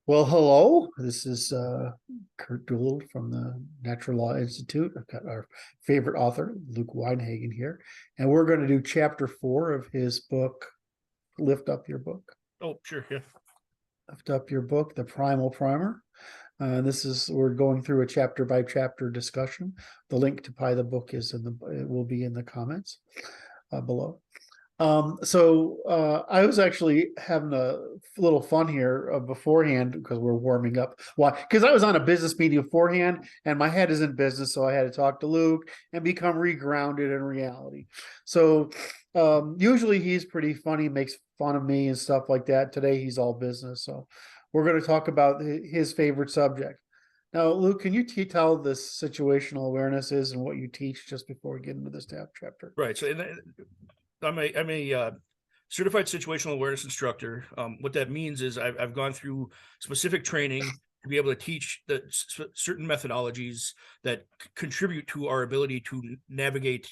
Well, hello. This is Curt Doolittle from the Natural Law Institute. I've got our favorite author, Luke Weinhagen, here, and we're going to do chapter 4 of his book, Lift Up Your Book. Oh, sure, yeah. Lift Up Your Book, the Primal Primer. We're going through a chapter by chapter discussion. The link to buy the book it will be in the comments below. I was actually having a little fun here beforehand because we're warming up. Why? Because I was on a business meeting beforehand and my head is in business. So I had to talk to Luke and become regrounded in reality. Usually he's pretty funny, makes fun of me and stuff like that. Today he's all business. So we're going to talk about his favorite subject. Now, Luke, can you tell this situational awareness is and what you teach just before we get into this chapter? Right. So I'm a certified situational awareness instructor. What that means is I've gone through specific training to be able to teach certain methodologies that contribute to our ability to navigate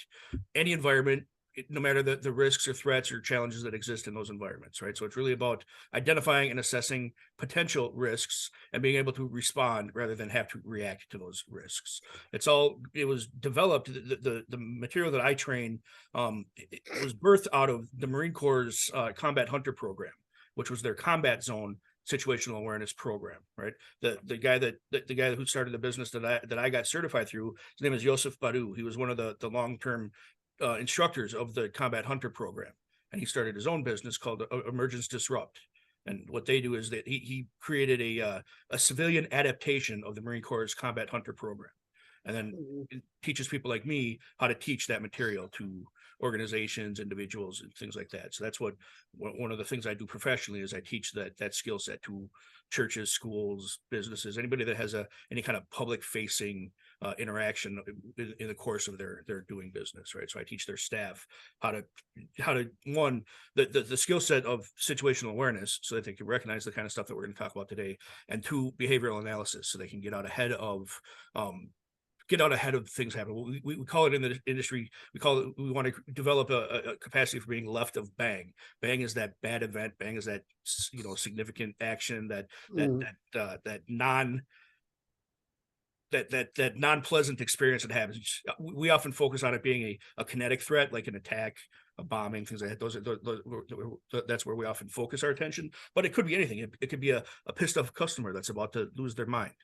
any environment, no matter the risks or threats or challenges that exist in those environments, right? So it's really about identifying and assessing potential risks and being able to respond rather than have to react to those risks. It was developed, the material that I train, it was birthed out of the Marine Corps' Combat Hunter program, which was their combat zone situational awareness program, right? The guy who started the business that I got certified through, his name is Joseph Badu. He was one of the long-term instructors of the Combat Hunter program, and he started his own business called Emergence Disrupt. And what they do is that he created a civilian adaptation of the Marine Corps' Combat Hunter program, and then it teaches people like me how to teach that material to organizations, individuals, and things like that. So that's one of the things I do professionally is I teach that skill set to churches, schools, businesses, anybody that has any kind of public facing interaction in the course of their doing business, right? So I teach their staff how to the skill set of situational awareness so that they can recognize the kind of stuff that we're going to talk about today, and two, behavioral analysis so they can get out ahead of things happening. We call it in the industry, we want to develop a capacity for being left of bang. Bang is that bad event. Bang is that significant action that non-pleasant experience that happens. We often focus on it being a kinetic threat, like an attack, a bombing, things like that. That's where we often focus our attention. But it could be anything. It could be a pissed off customer that's about to lose their mind.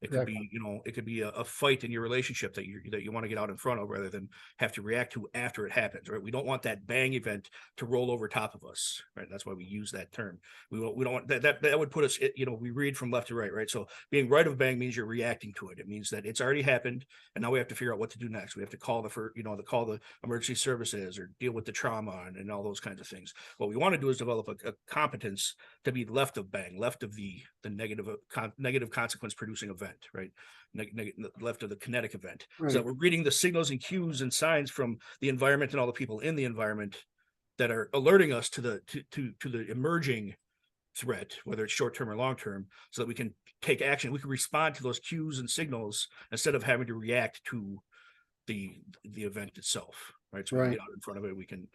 It could be, it could be a fight in your relationship that you want to get out in front of rather than have to react to after it happens, right? We don't want that bang event to roll over top of us, right? That's why we use that term. We don't want that would put us, we read from left to right, right? So being right of bang means you're reacting to it. It means that it's already happened, and now we have to figure out what to do next. We have to call call the emergency services or deal with the trauma and all those kinds of things. What we want to do is develop a competence to be left of bang, left of the negative consequence producing event. Right, left of the kinetic event, right. So we're reading the signals and cues and signs from the environment and all the people in the environment that are alerting us to the emerging threat, whether it's short-term or long-term, so that we can take action. We can respond to those cues and signals instead of having to react to the event itself, right? So we can get out in front of it. We can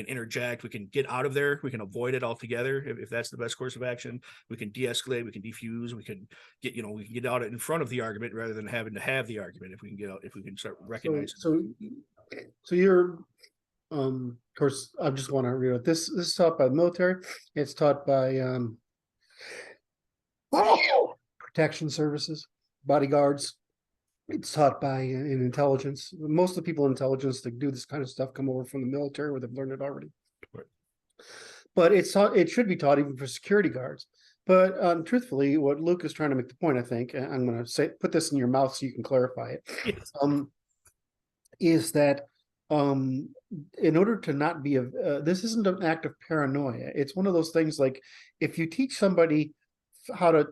interject. We can get out of there. We can avoid it altogether if that's the best course of action. We can de-escalate. We can defuse. We can get out in front of the argument rather than having to have the argument. If we can start recognizing. So you're, of course, I just want to read it. This is taught by the military. It's taught by protection services, bodyguards. It's taught by in intelligence. Most of the people in intelligence that do this kind of stuff come over from the military where they've learned it already. Right. But it should be taught even for security guards. But truthfully, what Luke is trying to make the point, I think, and I'm going to put this in your mouth so you can clarify it, yes. Is that in order to not be this isn't an act of paranoia. It's one of those things like if you teach somebody how to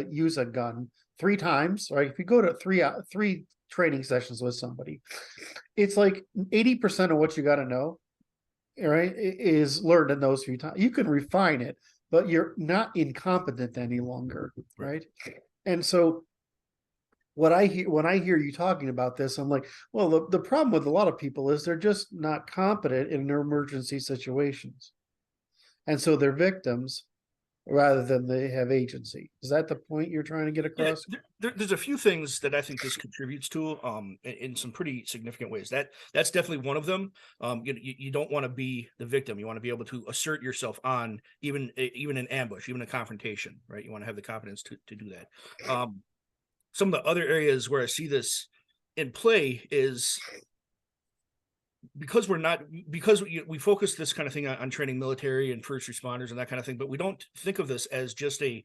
use a gun 3 times, right? If you go to three training sessions with somebody, it's like 80% of what you got to know, right, is learned in those few times. You can refine it, but you're not incompetent any longer, right? And so when I hear you talking about this, I'm like, well, the problem with a lot of people is they're just not competent in their emergency situations. And so they're victims rather than they have agency. Is that the point you're trying to get Yeah, across? there's a few things that I think this contributes to in some pretty significant ways. That's definitely one of them. You don't want to be the victim. You want to be able to assert yourself on even an ambush, even a confrontation, right? You want to have the confidence to do that. Some of the other areas where I see this in play is because we focus this kind of thing on training military and first responders and that kind of thing, but we don't think of this as just a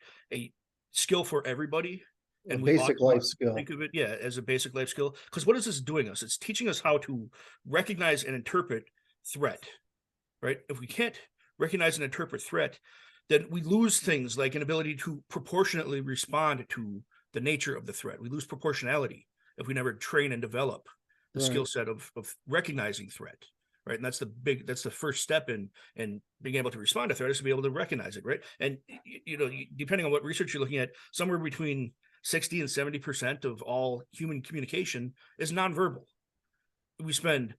skill for everybody. A And we ought basic to life skill. think of it, yeah, as a basic life skill. Because what is this doing us? It's teaching us how to recognize and interpret threat, right? If we can't recognize and interpret threat, then we lose things like an ability to proportionately respond to the nature of the threat. We lose proportionality if we never train and develop the skill set of recognizing threat, right? And that's the first step in being able to respond to threat, is to be able to recognize it, right? And depending on what research you're looking at, somewhere between 60 and 70% of all human communication is nonverbal. We spend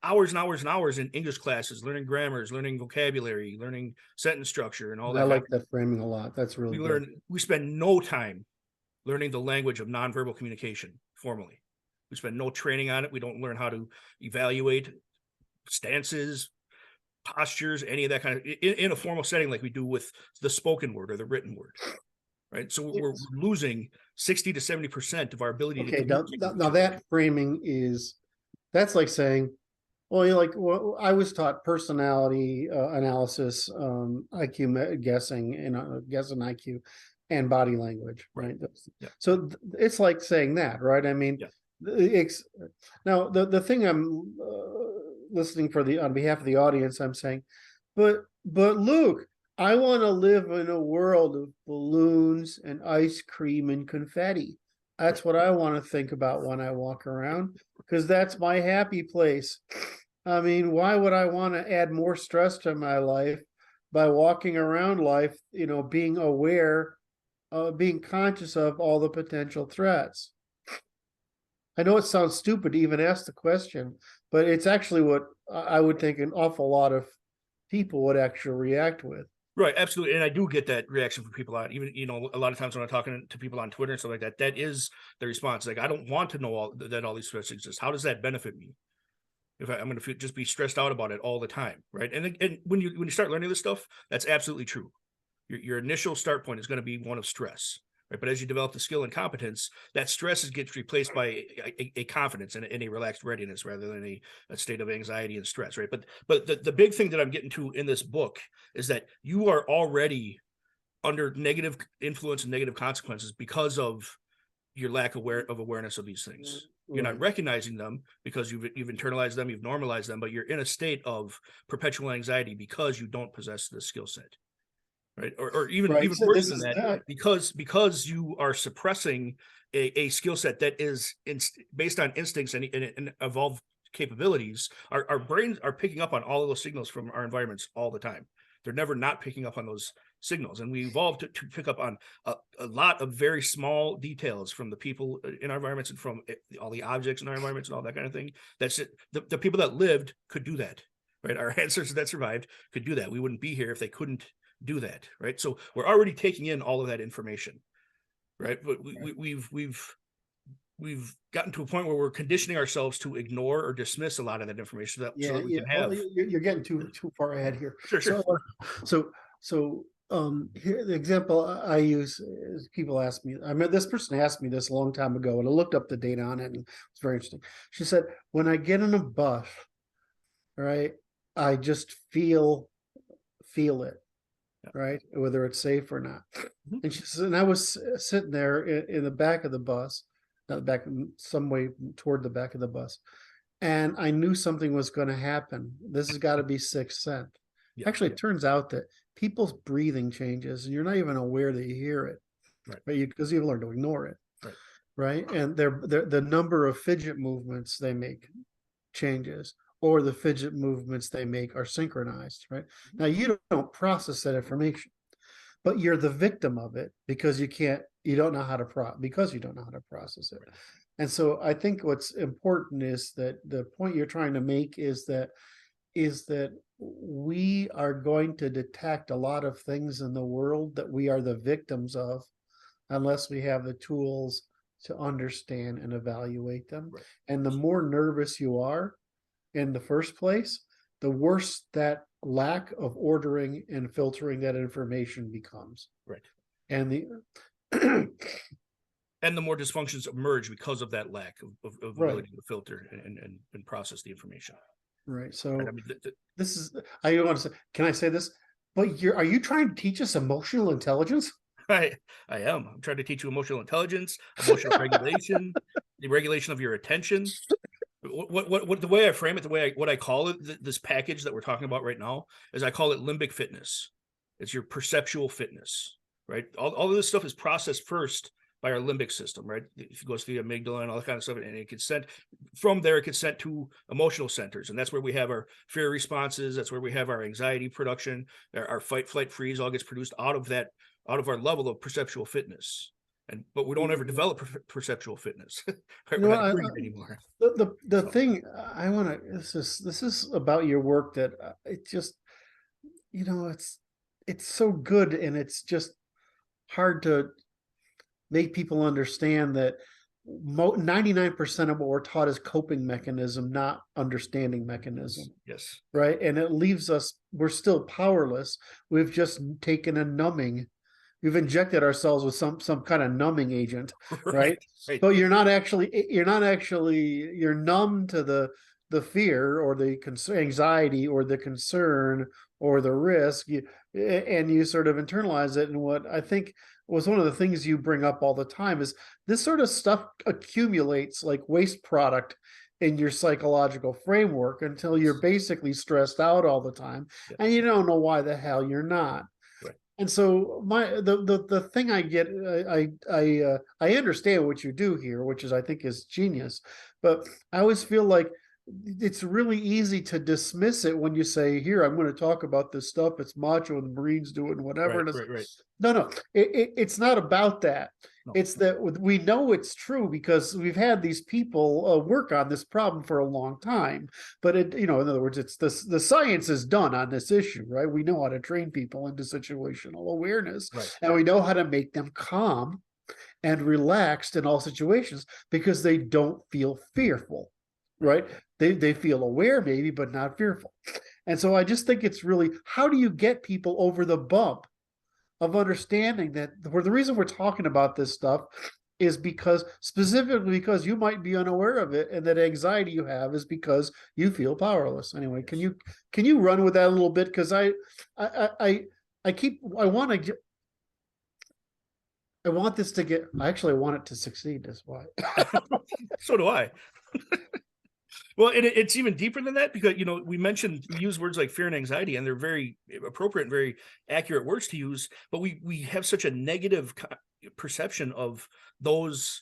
hours and hours and hours in English classes learning grammars, learning vocabulary, learning sentence structure, and all that. I like that framing a lot. That's really good. We spend no time learning the language of nonverbal communication formally. We spend no training on it. We don't learn how to evaluate stances, postures, any of that kind of in a formal setting like we do with the spoken word or the written word, right? So we're losing 60 to 70% of our ability to communicate. Now that framing that's like saying, well, I was taught personality analysis, IQ guessing, and guessing IQ, and body language, right? Yeah. So it's like saying that, right? I mean, now the thing I'm listening on behalf of the audience, I'm saying, but Luke, I want to live in a world of balloons and ice cream and confetti. That's what I want to think about when I walk around, because that's my happy place. I mean, why would I want to add more stress to my life by walking around life, being aware, being conscious of all the potential threats? I know it sounds stupid to even ask the question, but it's actually what I would think an awful lot of people would actually react with. Right, absolutely. And I do get that reaction from people out, even, a lot of times when I'm talking to people on Twitter and stuff like that, that is the response. Like, I don't want to know that all these threats exist. How does that benefit me? If I'm going to just be stressed out about it all the time, right? And when you start learning this stuff, that's absolutely true. Your initial start point is going to be one of stress, right? But as you develop the skill and competence, that stress gets replaced by a confidence and a relaxed readiness rather than a state of anxiety and stress, right? But the big thing that I'm getting to in this book is that you are already under negative influence and negative consequences because of your lack of awareness of these things. You're not recognizing them because you've internalized them, you've normalized them, but you're in a state of perpetual anxiety because you don't possess the skill set. Right. Or even worse than that, because you are suppressing a skill set that is based on instincts and evolved capabilities. Our brains are picking up on all of those signals from our environments all the time. They're never not picking up on those signals. And we evolved to pick up on a lot of very small details from the people in our environments and from all the objects in our environments and all that kind of thing. That's it. The people that lived could do that, right? Our ancestors that survived could do that. We wouldn't be here if they couldn't do that, right? So we're already taking in all of that information, right? But we've gotten to a point where we're conditioning ourselves to ignore or dismiss a lot of that information so that we can have. Well, you're getting too far ahead here. Sure. So here the example I use is people ask me. I mean, this person asked me this a long time ago, and I looked up the data on it, and it's very interesting. She said, "When I get in a bus, right, I just feel it." Right, whether it's safe or not. And she says, and I was sitting there in the back of the bus, not the back, some way toward the back of the bus, and I knew something was going to happen. This has got to be sixth sense. Actually, it turns out that people's breathing changes, and you're not even aware that you hear it, right? Because you've learned to ignore it, right? And the number of fidget movements they make changes, or the fidget movements they make are synchronized, right? Now, you don't process that information, but you're the victim of it because you don't know how to process it. And so I think what's important is that the point you're trying to make is that we are going to detect a lot of things in the world that we are the victims of unless we have the tools to understand and evaluate them. Right. And the more nervous you are in the first place, the worse that lack of ordering and filtering that information becomes. Right. And the and the more dysfunctions emerge because of that lack of Right. ability to filter and process the information. Right. So And I mean, this is, I want to say, can I say this? But are you trying to teach us emotional intelligence? I am. I'm trying to teach you emotional intelligence, emotional regulation, the regulation of your attention. What the way I frame it, what I call it, this package that we're talking about right now, is I call it limbic fitness. It's your perceptual fitness, right? All of this stuff is processed first by our limbic system, right? It goes through the amygdala and all that kind of stuff, and it gets sent from there. It gets sent to emotional centers, and that's where we have our fear responses. That's where we have our anxiety production. Our fight, flight, freeze all gets produced out of our level of perceptual fitness. But we don't ever develop perceptual fitness. We're not doing it anymore. The thing I want to, this is about your work that it just, it's so good, and it's just hard to make people understand that 99% of what we're taught is coping mechanism, not understanding mechanism. Yes. Right. And it leaves us, we're still powerless. We've just taken a numbing. We've injected ourselves with some kind of numbing agent, right? Right. But you're numb to the fear or the anxiety or the concern or the risk, and you sort of internalize it. And what I think was one of the things you bring up all the time is this sort of stuff accumulates like waste product in your psychological framework until you're basically stressed out all the time, and you don't know why the hell you're not. And so the thing I get, I understand what you do here, which is, I think, is genius, but I always feel like it's really easy to dismiss it when you say, here, I'm going to talk about this stuff. It's macho and the Marines do it and whatever. Right. No, it's not about that. No. It's that we know it's true because we've had these people work on this problem for a long time. But in other words, it's the science is done on this issue, right? We know how to train people into situational awareness, and we know how to make them calm and relaxed in all situations because they don't feel fearful, right? They feel aware maybe, but not fearful. And so I just think it's really, how do you get people over the bump of understanding that the reason we're talking about this stuff is specifically because you might be unaware of it, and that anxiety you have is because you feel powerless. Anyway, can you run with that a little bit? Because I want it to succeed. That's why. So do I. Well, and it's even deeper than that, because, we use words like fear and anxiety, and they're very appropriate and very accurate words to use, but we have such a negative perception of those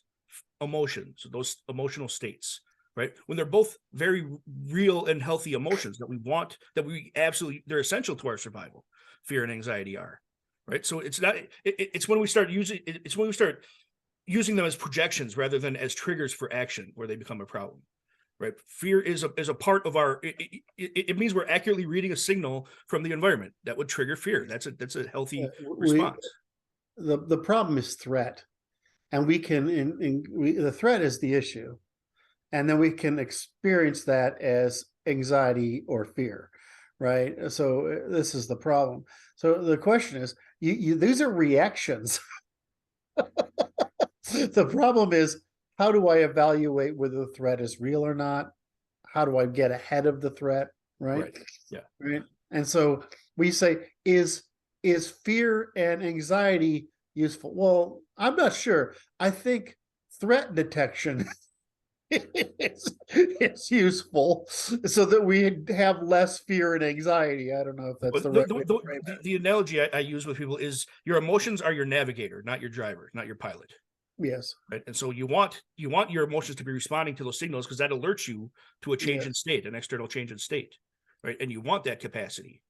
emotions, those emotional states, right? When they're both very real and healthy emotions that we want, they're essential to our survival. Fear and anxiety are, right? So it's when we start using them as projections rather than as triggers for action where they become a problem. Right. Fear is a part of our, it means we're accurately reading a signal from the environment that would trigger fear. That's a healthy response. The problem is threat. And we can, the threat is the issue. And then we can experience that as anxiety or fear. Right. So this is the problem. So the question is, these are reactions. The problem is, how do I evaluate whether the threat is real or not? How do I get ahead of the threat? Right. Yeah. Right. And so we say, is fear and anxiety useful? Well, I'm not sure. I think threat detection is useful so that we have less fear and anxiety. I don't know if that's the right way to frame it. The analogy I use with people is your emotions are your navigator, not your driver, not your pilot. Yes. Right. And so you want your emotions to be responding to those signals because that alerts you to a change in state, an external change in state. Right. And you want that capacity.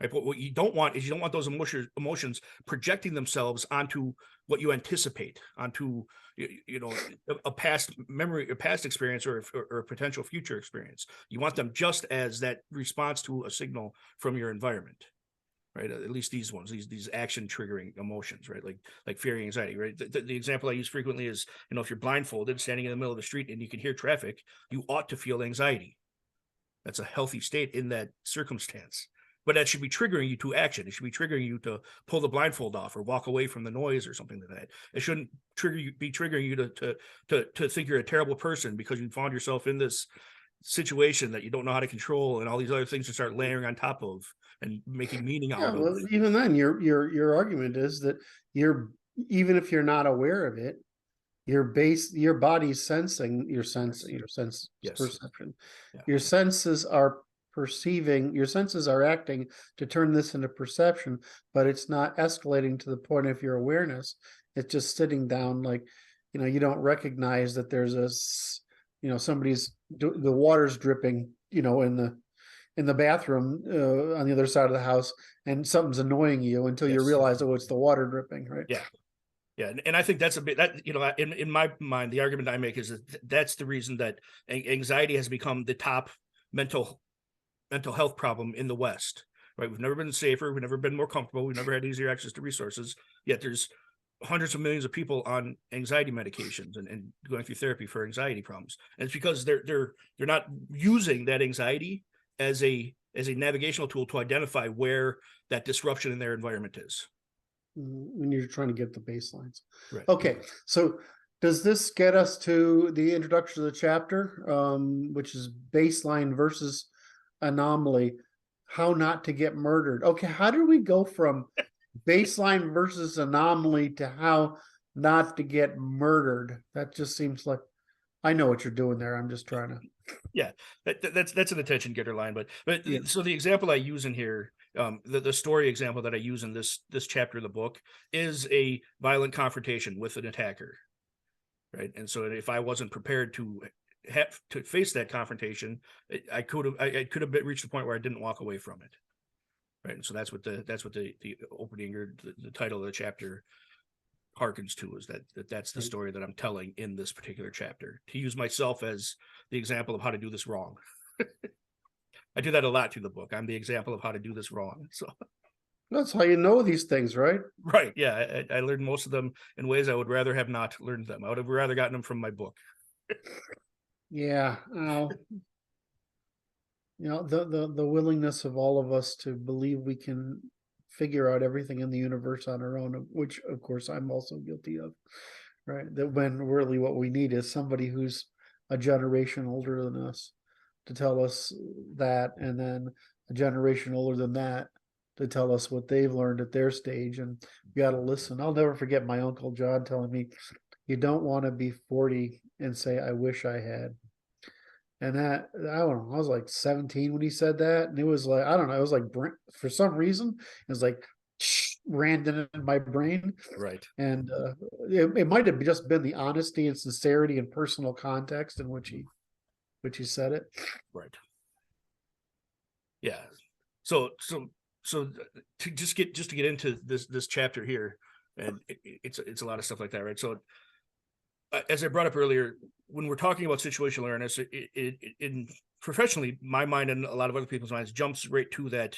right? But what you don't want is you don't want those emotions projecting themselves onto what you anticipate, onto a past memory, a past experience, or a potential future experience. You want them just as that response to a signal from your environment, right? At least these ones, these action triggering emotions, right? Like fear and anxiety, right? The example I use frequently is, if you're blindfolded, standing in the middle of the street and you can hear traffic, you ought to feel anxiety. That's a healthy state in that circumstance. But that should be triggering you to action. It should be triggering you to pull the blindfold off or walk away from the noise or something like that. It shouldn't be triggering you to think you're a terrible person because you found yourself in this situation that you don't know how to control, and all these other things to start layering on top of and making meaning out of. Even then, your argument is that even if you're not aware of it, your body's sensing, your sense Yes. perception. Yeah. Your senses are perceiving, your senses are acting to turn this into perception, but it's not escalating to the point of your awareness. It's just sitting down, like, you don't recognize that there's the water's dripping, in the bathroom on the other side of the house, and something's annoying you until you realize, oh, it's the water dripping, right? Yeah. Yeah, and I think that's a bit that in my mind, the argument I make is that that's the reason that anxiety has become the top mental health problem in the West. Right? We've never been safer. We've never been more comfortable. We've never had easier access to resources. Yet there's hundreds of millions of people on anxiety medications and going through therapy for anxiety problems. And it's because they're not using that anxiety as a navigational tool to identify where that disruption in their environment is. When you're trying to get the baselines. Right. Okay, so does this get us to the introduction of the chapter, which is baseline versus anomaly, how not to get murdered? Okay, how do we go from baseline versus anomaly to how not to get murdered? That just seems like, I know what you're doing there. I'm just trying to. Yeah, that's an attention getter line, but Yeah. So the example I use in here, the story example that I use in this chapter of the book is a violent confrontation with an attacker, right? And so if I wasn't prepared to have to face that confrontation, I could have reached the point where I didn't walk away from it, right? And so that's what the opening or the title of the chapter harkens to, is that's the story that I'm telling in this particular chapter, to use myself as the example of how to do this wrong. I do that a lot through the book. I'm the example of how to do this wrong. So that's how you know these things, right? Right. Yeah. I learned most of them in ways I would rather have not learned them. I would have rather gotten them from my book. Yeah. The willingness of all of us to believe we can figure out everything in the universe on our own, which of course I'm also guilty of, right? That when really what we need is somebody who's a generation older than us to tell us that, and then a generation older than that to tell us what they've learned at their stage, and we got to listen. I'll never forget my Uncle John telling me, you don't want to be 40 and say, I wish I had. And that, I don't know, I was like 17 when he said that. And it was like, I don't know, it was like, for some reason, it was like, ran in my brain. Right. And it might have just been the honesty and sincerity and personal context in which he said it. Right. Yeah. So to get into this chapter here, and it's a lot of stuff like that, right? So as I brought up earlier, when we're talking about situational awareness, it in professionally, my mind and a lot of other people's minds jumps right to that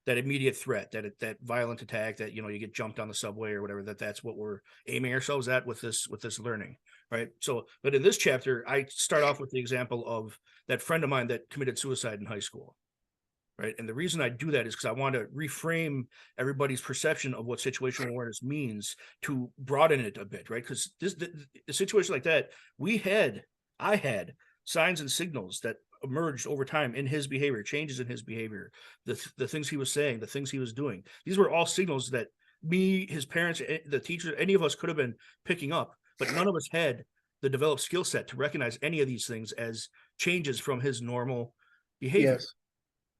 immediate threat, that violent attack, that you get jumped on the subway or whatever. That's what we're aiming ourselves at with this learning, right? So, but in this chapter, I start off with the example of that friend of mine that committed suicide in high school. Right. And the reason I do that is because I want to reframe everybody's perception of what situational awareness means, to broaden it a bit. Right. Because the situation like that, I had signs and signals that emerged over time in his behavior, changes in his behavior, the things he was saying, the things he was doing. These were all signals that me, his parents, the teachers, any of us could have been picking up, but none of us had the developed skill set to recognize any of these things as changes from his normal behavior. Yes.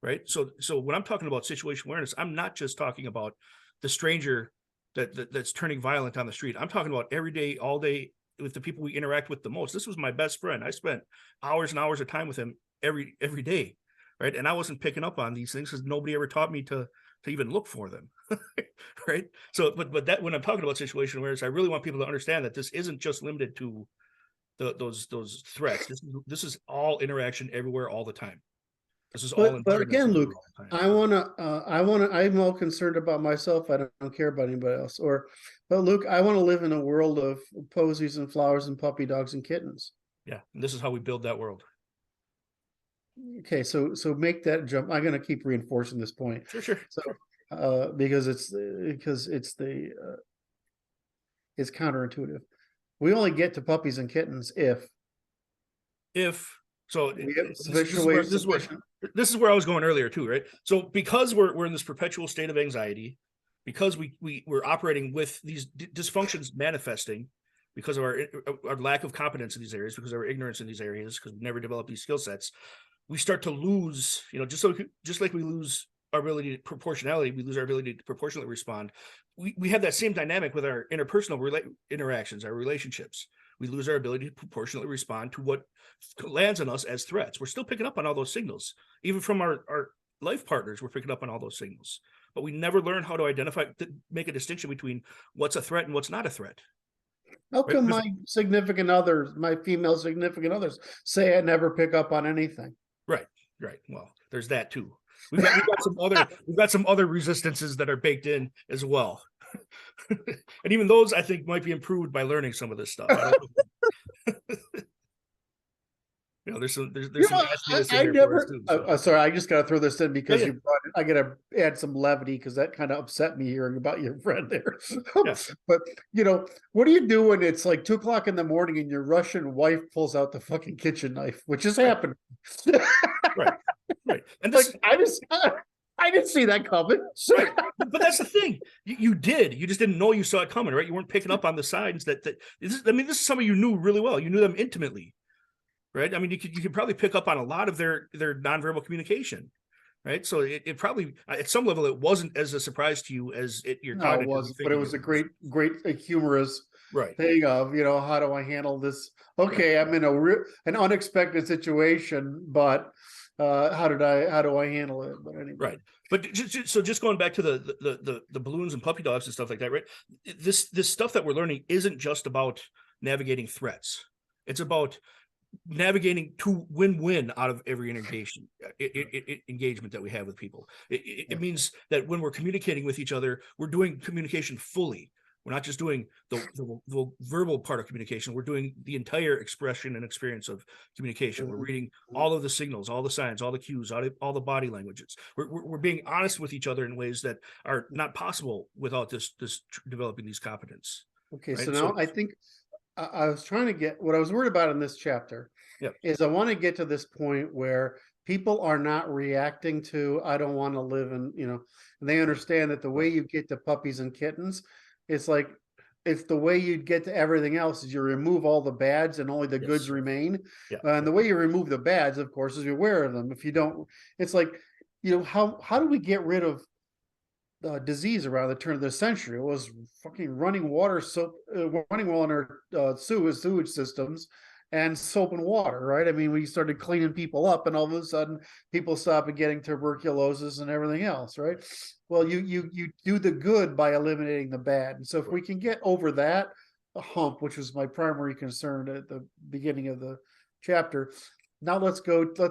Right. So when I'm talking about situational awareness, I'm not just talking about the stranger that's turning violent on the street. I'm talking about every day, all day, with the people we interact with the most. This was my best friend. I spent hours and hours of time with him every day. Right. And I wasn't picking up on these things because nobody ever taught me to to even look for them. Right. So, but that, when I'm talking about situational awareness, I really want people to understand that this isn't just limited to those threats. This is all interaction everywhere, all the time. This is all But again, environment Luke, all the time. I'm all concerned about myself. I don't care about anybody else. But Luke, I want to live in a world of posies and flowers and puppy dogs and kittens. Yeah. And this is how we build that world. Okay, so make that jump. I'm going to keep reinforcing this point. Sure. So, because it's it's counterintuitive. We only get to puppies and kittens if so we have this is where I was going earlier too, right? So because we're in this perpetual state of anxiety, because we're operating with these dysfunctions manifesting because of our lack of competence in these areas, because of our ignorance in these areas, because we've never developed these skill sets, we start to lose, just like we lose our ability to proportionality, we lose our ability to proportionally respond. We have that same dynamic with our interpersonal interactions, our relationships. We lose our ability to proportionally respond to what lands on us as threats. We're still picking up on all those signals. Even from our life partners, we're picking up on all those signals. But we never learn how to identify, make a distinction between what's a threat and what's not a threat. How come my significant others, my female significant others, say I never pick up on anything? Right. Well, there's that too. We've got some other resistances that are baked in as well. And even those, I think, might be improved by learning some of this stuff. There's some I never. Sorry, I just got to throw this in because you brought it. I got to add some levity because that kind of upset me hearing about your friend there. But what do you do when it's like 2:00 in the morning and your Russian wife pulls out the fucking kitchen knife, which has happened? Right. And this, I didn't see that coming. Right. But that's the thing. You did. You just didn't know you saw it coming, right? You weren't picking up on the signs that this is somebody you knew really well. You knew them intimately, right? I mean, you could probably pick up on a lot of their nonverbal communication, right? So it probably, at some level, it wasn't as a surprise to you as your cognitive. No, it wasn't, but it was a great humorous right thing of, how do I handle this? Okay, I'm in an unexpected situation, but how do I handle it? But anyway. Right. But just going back to the balloons and puppy dogs and stuff like that, right? This stuff that we're learning isn't just about navigating threats. It's about navigating to win-win out of every engagement that we have with people. It means that when we're communicating with each other, we're doing communication fully. We're not just doing the verbal part of communication. We're doing the entire expression and experience of communication. We're reading all of the signals, all the signs, all the cues, all the body languages. We're being honest with each other in ways that are not possible without this developing these competence. Okay, right? So now I think I was trying to get what I was worried about in this chapter. Is I want to get to this point where people are not reacting to I don't want to live in, and they understand that the way you get to puppies and kittens, it's like it's the way you'd get to everything else is you remove all the bads and only the goods remain. And the way you remove the bads, of course, is you're aware of them. If you don't, it's like, how do we get rid of disease around the turn of the century? It was fucking running well in our sewage systems and soap and water, right? I mean, we started cleaning people up and all of a sudden people stopped getting tuberculosis and everything else, right? Well, you do the good by eliminating the bad. And so if we can get over that hump, which was my primary concern at the beginning of the chapter, now let's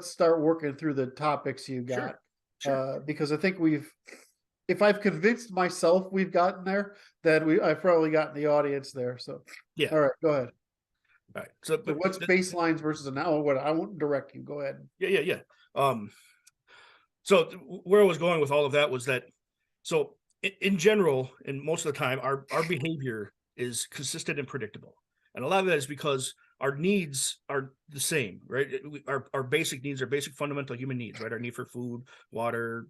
start working through the topics you got. Sure. Because I think if I've convinced myself we've gotten there, then I've probably gotten the audience there. So, all right, go ahead. All right. So what's baselines versus now? What I won't direct you. Go ahead. Yeah. So where I was going with all of that was that, so in general, and most of the time, our behavior is consistent and predictable. And a lot of that is because our needs are the same, right? Our basic needs are basic fundamental human needs, right? Our need for food, water,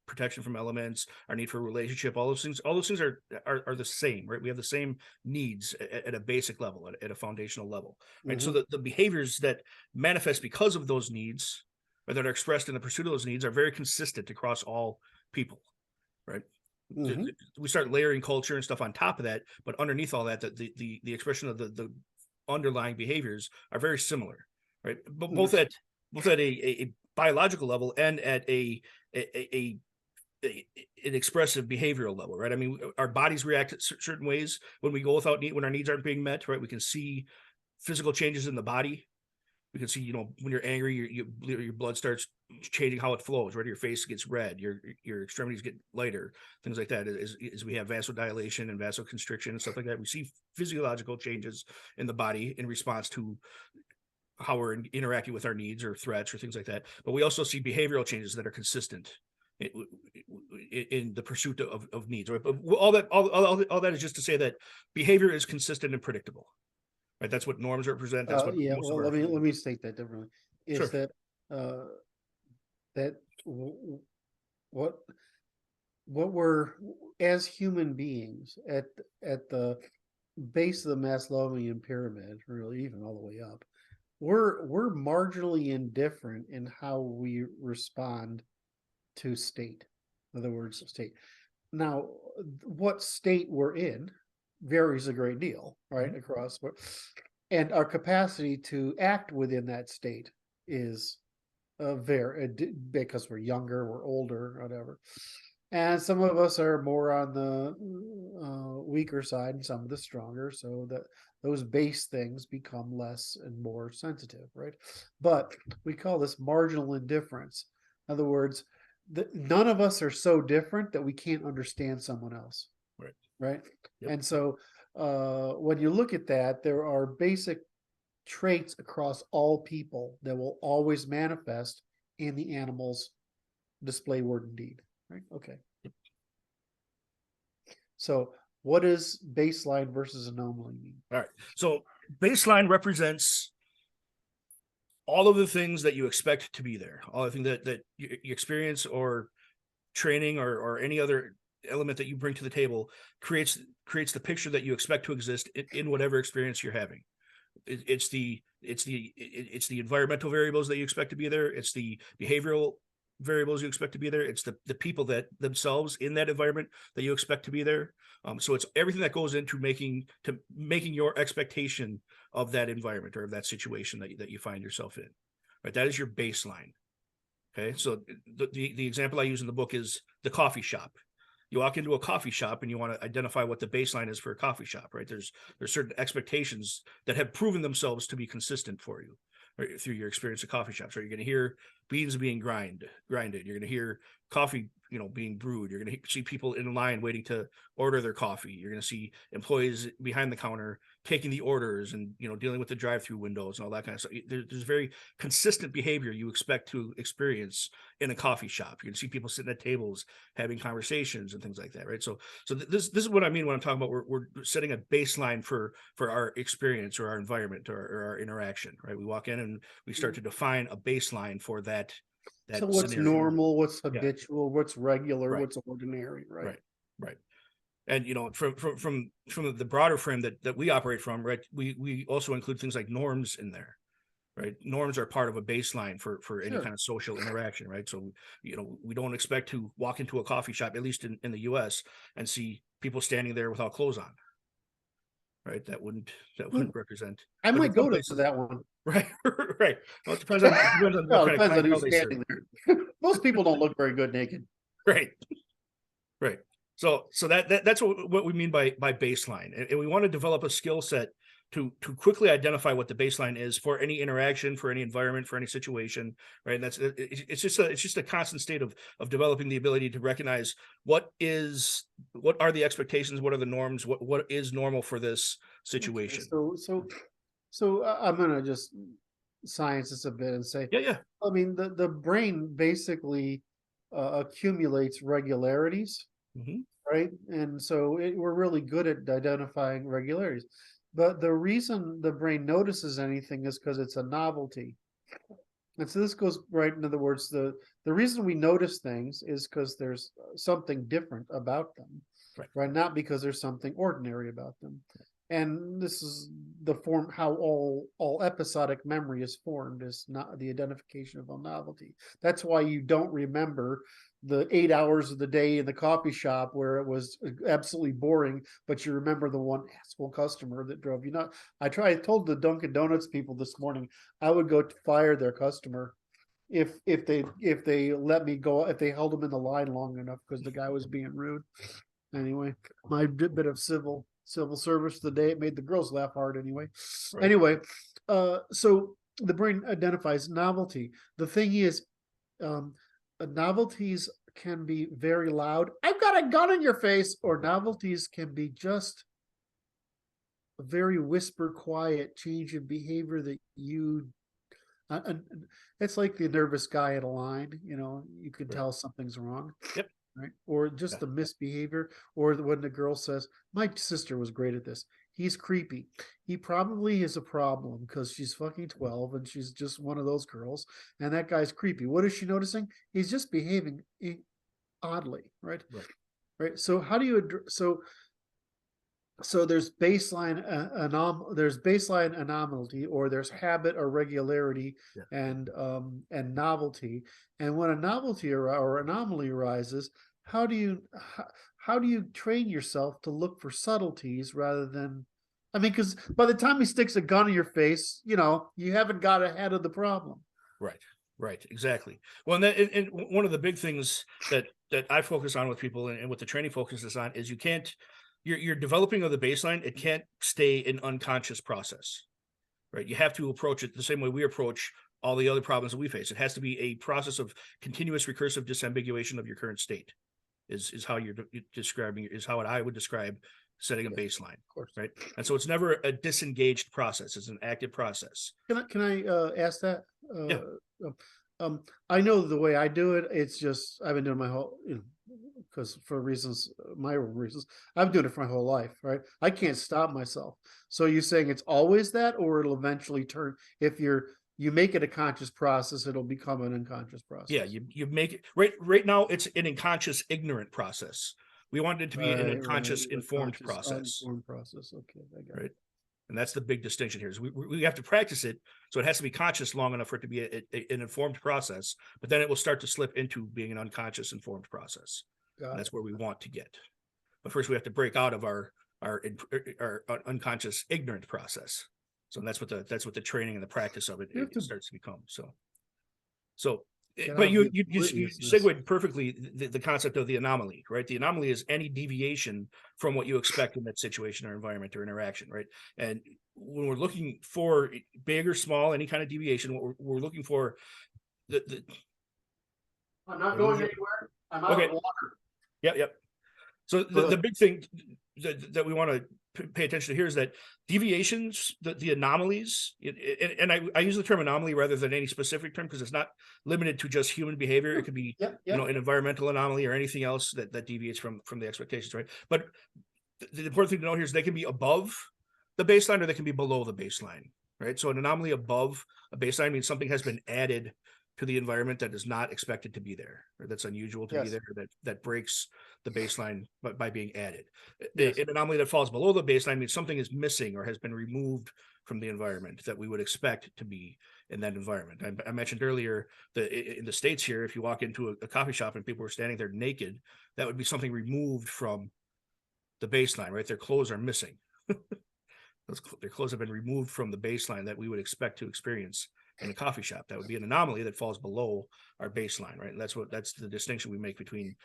protection from elements, our need for relationship, all those things are the same, right? We have the same needs at a basic level, at a foundational level, right? Mm-hmm. So the behaviors that manifest because of those needs, or that are expressed in the pursuit of those needs, are very consistent across all people, right? Mm-hmm. We start layering culture and stuff on top of that, but underneath all that, the expression of the underlying behaviors are very similar, right? But both at a biological level and at a an expressive behavioral level, right? I mean, our bodies react certain ways when we go without need, when our needs aren't being met, right? We can see physical changes in the body. We can see, you know, when you're angry, your blood starts changing how it flows, right? Your face gets red, your extremities get lighter, things like that. As we have vasodilation and vasoconstriction and stuff like that, we see physiological changes in the body in response to how we're interacting with our needs or threats or things like that. But we also see behavioral changes that are consistent in the pursuit of needs. Right? But all that is just to say that behavior is consistent and predictable. Right, that's what norms represent. That's what Yeah. most Well, of our let me state that differently. Is Sure. that what we're, as human beings, at the base of the Maslowian pyramid, really even all the way up, we're marginally indifferent in how we respond to state. In other words, state. Now, what state we're in varies a great deal, right? Across, and our capacity to act within that state is very, because we're younger, we're older, whatever. And some of us are more on the weaker side, and some of the stronger, so that those base things become less and more sensitive, right? But we call this marginal indifference. In other words, none of us are so different that we can't understand someone else. Right. Yep. And so when you look at that, there are basic traits across all people that will always manifest in the animal's display, word, and deed. Right. Okay. So what does baseline versus anomaly mean? All right. So baseline represents all of the things that you expect to be there, all the things that you experience or training or any other element that you bring to the table creates the picture that you expect to exist in whatever experience you're having. It's the environmental variables that you expect to be there. It's the behavioral variables you expect to be there. It's the people that themselves in that environment that you expect to be there. So it's everything that goes into making your expectation of that environment or of that situation that you find yourself in. Right, that is your baseline. Okay, so the example I use in the book is the coffee shop. You walk into a coffee shop and you want to identify what the baseline is for a coffee shop, right? There's certain expectations that have proven themselves to be consistent for you, right, through your experience at coffee shops. Right, you're going to hear beans being grinded. You're going to hear coffee, being brewed. You're going to see people in line waiting to order their coffee. You're going to see employees behind the counter taking the orders and dealing with the drive-through windows and all that kind of stuff. There's very consistent behavior you expect to experience in a coffee shop. You're going to see people sitting at tables having conversations and things like that, right? So this is what I mean when I'm talking about we're setting a baseline for our experience or our environment or our interaction, right? We walk in and we start to define a baseline for that. So what's scenario. normal, what's habitual, what's regular, Right. what's ordinary, right? Right. And from the broader frame that we operate from, right, we also include things like norms in there, right? Norms are part of a baseline for any kind of social interaction, right? So we don't expect to walk into a coffee shop, at least in the US, and see people standing there without clothes on, right? That wouldn't represent. I might go to that one. Right. Right. Well, it depends on Well, what it kind depends of on who's clientele they serve. standing there. Most people don't look very good naked. Right. Right. So that's what we mean by baseline, and we want to develop a skill set to quickly identify what the baseline is for any interaction, for any environment, for any situation, right? And it's just a constant state of developing the ability to recognize what are the expectations, what are the norms, what is normal for this situation. Okay, so I'm gonna just science this a bit and say, yeah. I mean, the brain basically accumulates regularities. Mm-hmm. Right. And so we're really good at identifying regularities. But the reason the brain notices anything is because it's a novelty. And so this goes right, in other words, the reason we notice things is because there's something different about them, right? Not because there's something ordinary about them. And this is the form how all episodic memory is formed, is not the identification of a novelty. That's why you don't remember the 8 hours of the day in the coffee shop where it was absolutely boring, but you remember the one asshole customer that drove you nuts. I told the Dunkin' Donuts people this morning I would go to fire their customer if they let me go, if they held him in the line long enough because the guy was being rude. Anyway, my bit of civil service today, it made the girls laugh hard anyway. Right. Anyway, so the brain identifies novelty. The thing is, novelties can be very loud. I've got a gun in your face, or novelties can be just a very whisper, quiet change in behavior that you. It's like the nervous guy at a line. You can tell something's wrong. Yep. Right. Or just the misbehavior, or when the girl says, "My sister was great at this. He's creepy. He probably is a problem because she's fucking 12 and she's just one of those girls. And that guy's creepy. What is she noticing? He's just behaving oddly, right? Right. So how do you so there's baseline anomaly, or there's habit or regularity, and novelty. And when a novelty or anomaly arises, how do you train yourself to look for subtleties rather than, because by the time he sticks a gun in your face, you haven't got ahead of the problem. Right, exactly. Well, and one of the big things that I focus on with people, and what the training focuses on, is you're developing of the baseline. It can't stay an unconscious process, right? You have to approach it the same way we approach all the other problems that we face. It has to be a process of continuous recursive disambiguation of your current state. Is how you're describing, is how I would describe setting a baseline, of course, right? And so it's never a disengaged process; it's an active process. Can I ask that? Yeah. I know the way I do it. It's just I've been doing my whole, because my reasons, I've been doing it for my whole life, right? I can't stop myself. So you're saying it's always that, or it'll eventually turn, if you make it a conscious process, it'll become an unconscious process. Yeah, you make it right now. It's an unconscious, ignorant process. We want it to be an unconscious, informed process. Informed process. Okay, I got it. And that's the big distinction here. Is we have to practice it, so it has to be conscious long enough for it to be an informed process. But then it will start to slip into being an unconscious, informed process. That's where we want to get. But first, we have to break out of our unconscious, ignorant process. So that's what the training and the practice of it starts to become. So, but you segued perfectly the concept of the anomaly, right? The anomaly is any deviation from what you expect in that situation or environment or interaction, right? And when we're looking for big or small, any kind of deviation, what we're looking for, I'm not going anywhere. I'm out of water. Yep. So the big thing that we want to pay attention to here is that deviations, the anomalies, and I use the term anomaly rather than any specific term, because it's not limited to just human behavior. It could be an environmental anomaly or anything else that deviates from the expectations, right? But the important thing to know here is they can be above the baseline or they can be below the baseline, right? So an anomaly above a baseline means something has been added to the environment that is not expected to be there, or that's unusual to be there, that breaks the baseline by being added. An anomaly that falls below the baseline means something is missing or has been removed from the environment that we would expect to be in that environment. I mentioned earlier that in the States here, if you walk into a coffee shop and people are standing there naked, that would be something removed from the baseline, right? Their clothes are missing. Their clothes have been removed from the baseline that we would expect to experience in a coffee shop. That would be an anomaly that falls below our baseline, right? And that's the distinction we make between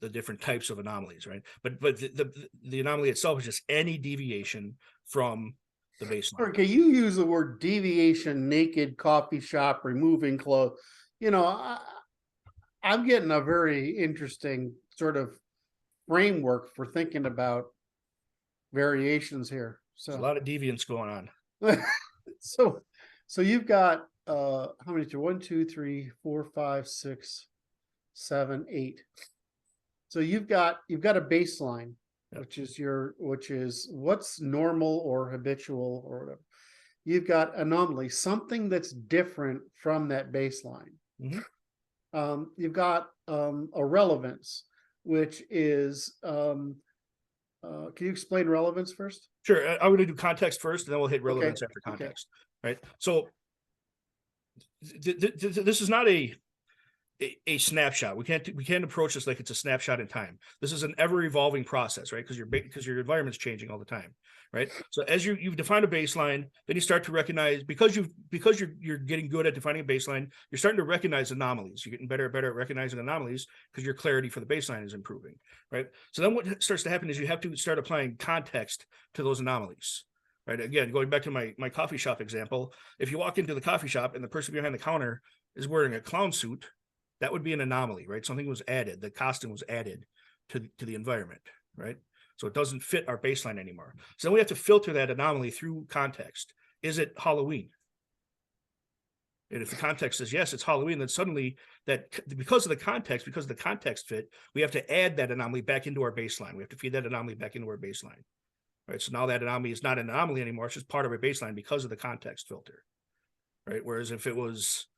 the different types of anomalies, right? But the anomaly itself is just any deviation from the baseline. Okay, you use the word deviation, naked, coffee shop, removing clothes. I'm getting a very interesting sort of framework for thinking about variations here. So there's a lot of deviance going on. So you've got how many? 1, 2, 3, 4, 5, 6, 7, 8. So you've got a baseline, which is what's normal or habitual or whatever. You've got anomaly, something that's different from that baseline. Mm-hmm. You've got a relevance, which is can you explain relevance first? Sure. I'm going to do context first, and then we'll hit relevance after context. Right. So this is not a snapshot. We can't approach this like it's a snapshot in time. This is an ever evolving process, right? Because your environment's changing all the time, right? So as you've defined a baseline, then you start to recognize, because you're getting good at defining a baseline, you're starting to recognize anomalies. You're getting better and better at recognizing anomalies because your clarity for the baseline is improving, right? So then what starts to happen is you have to start applying context to those anomalies. Right. Again, going back to my coffee shop example, if you walk into the coffee shop and the person behind the counter is wearing a clown suit, that would be an anomaly, right? Something was added. The costume was added to the environment, right? So it doesn't fit our baseline anymore. So then we have to filter that anomaly through context. Is it Halloween? And if the context says yes, it's Halloween, then suddenly because of the context fit, we have to add that anomaly back into our baseline. We have to feed that anomaly back into our baseline. Right. So now that anomaly is not an anomaly anymore. It's just part of our baseline because of the context filter. Right. Whereas if it was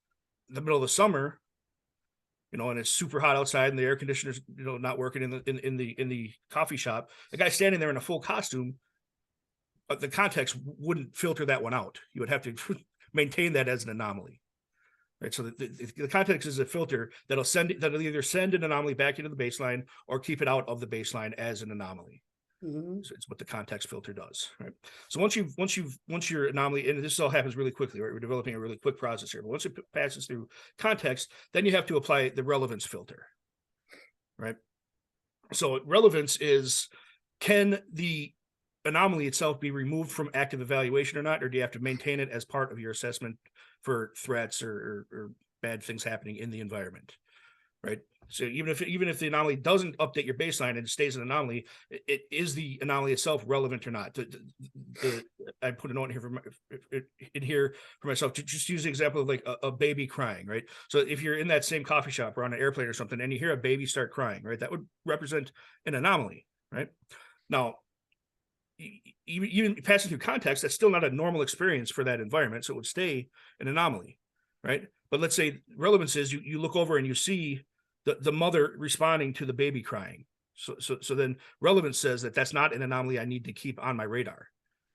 the middle of the summer, and it's super hot outside and the air conditioner's, not working in the coffee shop, the guy standing there in a full costume, the context wouldn't filter that one out. You would have to maintain that as an anomaly. Right. So the context is a filter that'll either send an anomaly back into the baseline or keep it out of the baseline as an anomaly. So it's what the context filter does, right? So once your anomaly, and this all happens really quickly, right? We're developing a really quick process here, but once it passes through context, then you have to apply the relevance filter, right? So relevance is, can the anomaly itself be removed from active evaluation or not, or do you have to maintain it as part of your assessment for threats or bad things happening in the environment, right? So even if the anomaly doesn't update your baseline and it stays an anomaly, it is the anomaly itself relevant or not? I put a note in here for myself to just use the example of like a baby crying, right? So if you're in that same coffee shop or on an airplane or something and you hear a baby start crying, right, that would represent an anomaly, right? Now, even passing through context, that's still not a normal experience for that environment, so it would stay an anomaly, right? But let's say relevance is you look over and you see the mother responding to the baby crying. So then relevance says that's not an anomaly I need to keep on my radar,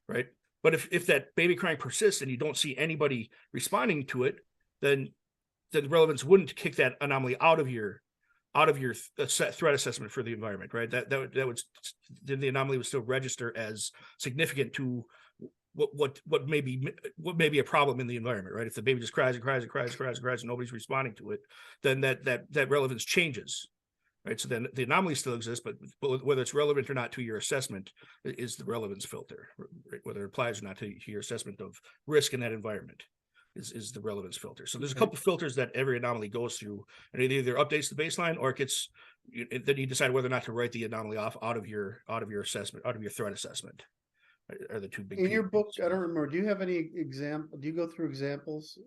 right? But if that baby crying persists and you don't see anybody responding to it, then relevance wouldn't kick that anomaly out of your threat assessment for the environment, right? That would the anomaly would still register as significant to what may be a problem in the environment, right? If the baby just cries and cries and cries and cries and cries and nobody's responding to it, then that relevance changes, right? So then the anomaly still exists, but whether it's relevant or not to your assessment is the relevance filter, right? Whether it applies or not to your assessment of risk in that environment is the relevance filter. So there's a couple of filters that every anomaly goes through, and it either updates the baseline or it gets, then you decide whether or not to write the anomaly off out of your assessment, out of your threat assessment. Are the two big in your book? I don't remember. Do you have any example? Do you go through examples?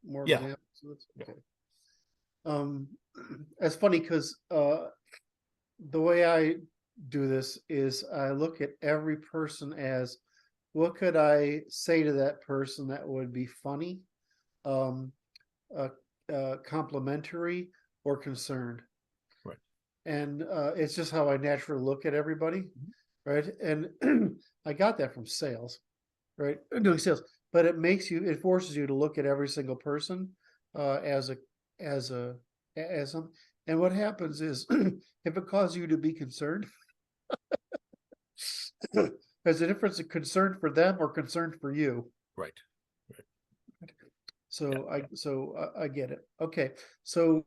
More examples? Okay. It's funny because the way I do this is I look at every person as, what could I say to that person that would be funny, complimentary, or concerned? Right. And it's just how I naturally look at everybody, right? And I got that from sales, right? Doing sales, but it forces you to look at every single person as some. And what happens is, if it causes you to be concerned, there's a difference of concern for them or concern for you. Right. So I get it. Okay. So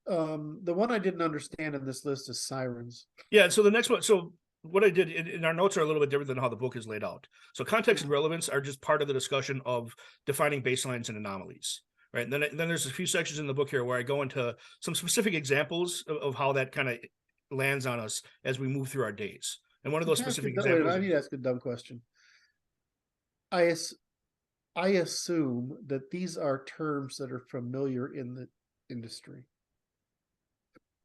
the one I didn't understand in this list is sirens. Yeah. So the next one. So what I did in our notes are a little bit different than how the book is laid out. So context and relevance are just part of the discussion of defining baselines and anomalies. Right. And then there's a few sections in the book here where I go into some specific examples of how that kind of lands on us as we move through our days. And one of those specific examples. I need to ask a dumb question. I assume that these are terms that are familiar in the industry.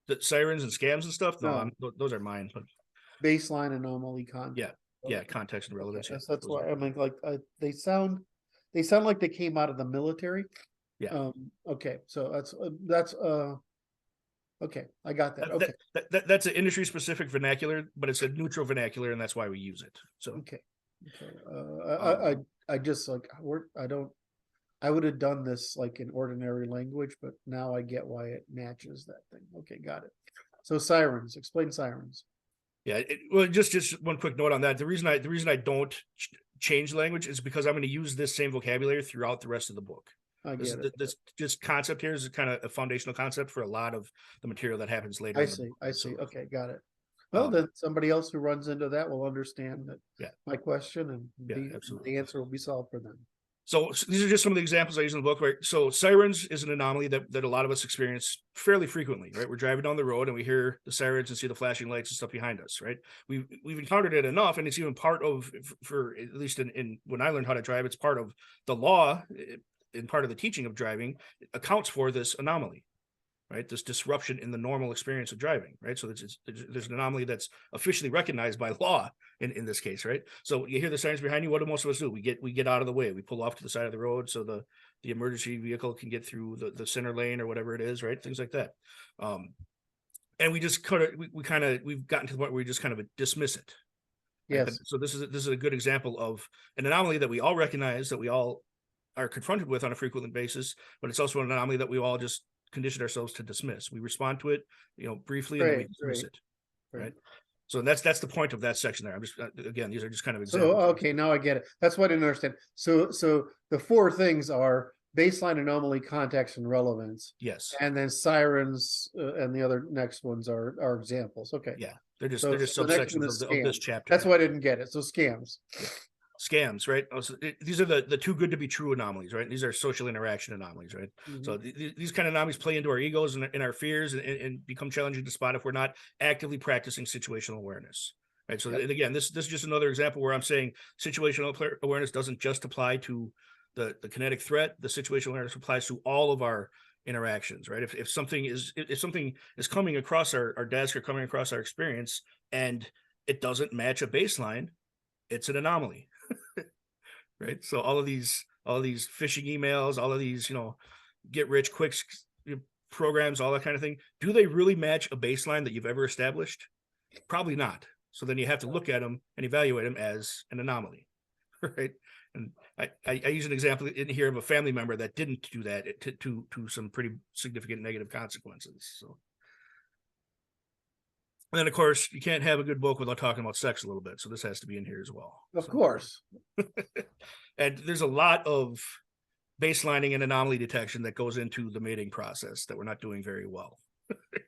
The sirens and scams and stuff. No. Those are mine. But baseline, anomaly, context. Yeah, context and relevance. Okay. That's why I mean, like they sound like they came out of the military. Yeah. Okay. So that's okay. I got that. Okay. That's an industry specific vernacular, but it's a neutral vernacular, and that's why we use it. So okay. I just like I I would have done this like in ordinary language, but now I get why it matches that thing. Okay, got it. So sirens, explain sirens. Yeah, well, just one quick note on that. The reason I don't change language is because I'm going to use this same vocabulary throughout the rest of the book. I get it. This just concept here is kind of a foundational concept for a lot of the material that happens later. I see. I see. Okay, got it. Well, then somebody else who runs into that will understand that my question, and the answer will be solved for them. So these are just some of the examples I use in the book, right? So sirens is an anomaly that a lot of us experience fairly frequently, right? We're driving down the road and we hear the sirens and see the flashing lights and stuff behind us, right? We've encountered it enough, and it's even part of, for at least in when I learned how to drive, it's part of the law, and part of the teaching of driving, accounts for this anomaly, right? This disruption in the normal experience of driving, right? So there's an anomaly that's officially recognized by law in this case, right? So you hear the sirens behind you. What do most of us do? We get out of the way. We pull off to the side of the road so the emergency vehicle can get through the center lane or whatever it is, right? Things like that. And we just we've gotten to the point where we just kind of dismiss it. Right? Yes. So this is a good example of an anomaly that we all recognize, that we all are confronted with on a frequent basis, but it's also an anomaly that we all just conditioned ourselves to dismiss. We respond to it, briefly, and then we dismiss it. Right. So that's the point of that section there. I'm just, again, these are just kind of examples. So, okay, now I get it. That's what I didn't understand. So the four things are baseline, anomaly, context, and relevance. Yes. And then sirens, and the other next ones are examples. Okay. Yeah. They're just subsections of this chapter. That's why I didn't get it. So scams. Yeah. Scams, right? These are the too good to be true anomalies, right? These are social interaction anomalies, right? Mm-hmm. So these kind of anomalies play into our egos and our fears, and become challenging to spot if we're not actively practicing situational awareness, right? So and again, this is just another example where I'm saying situational awareness doesn't just apply to the kinetic threat. The situational awareness applies to all of our interactions, right? If something is coming across our desk or coming across our experience and it doesn't match a baseline, it's an anomaly. Right. So all of these phishing emails, all of these, get rich quick programs, all that kind of thing. Do they really match a baseline that you've ever established? Probably not. So then you have to look at them and evaluate them as an anomaly. Right. And I use an example in here of a family member that didn't do that to some pretty significant negative consequences. So. And then, of course, you can't have a good book without talking about sex a little bit. So this has to be in here as well. Of course. And there's a lot of baselining and anomaly detection that goes into the mating process that we're not doing very well.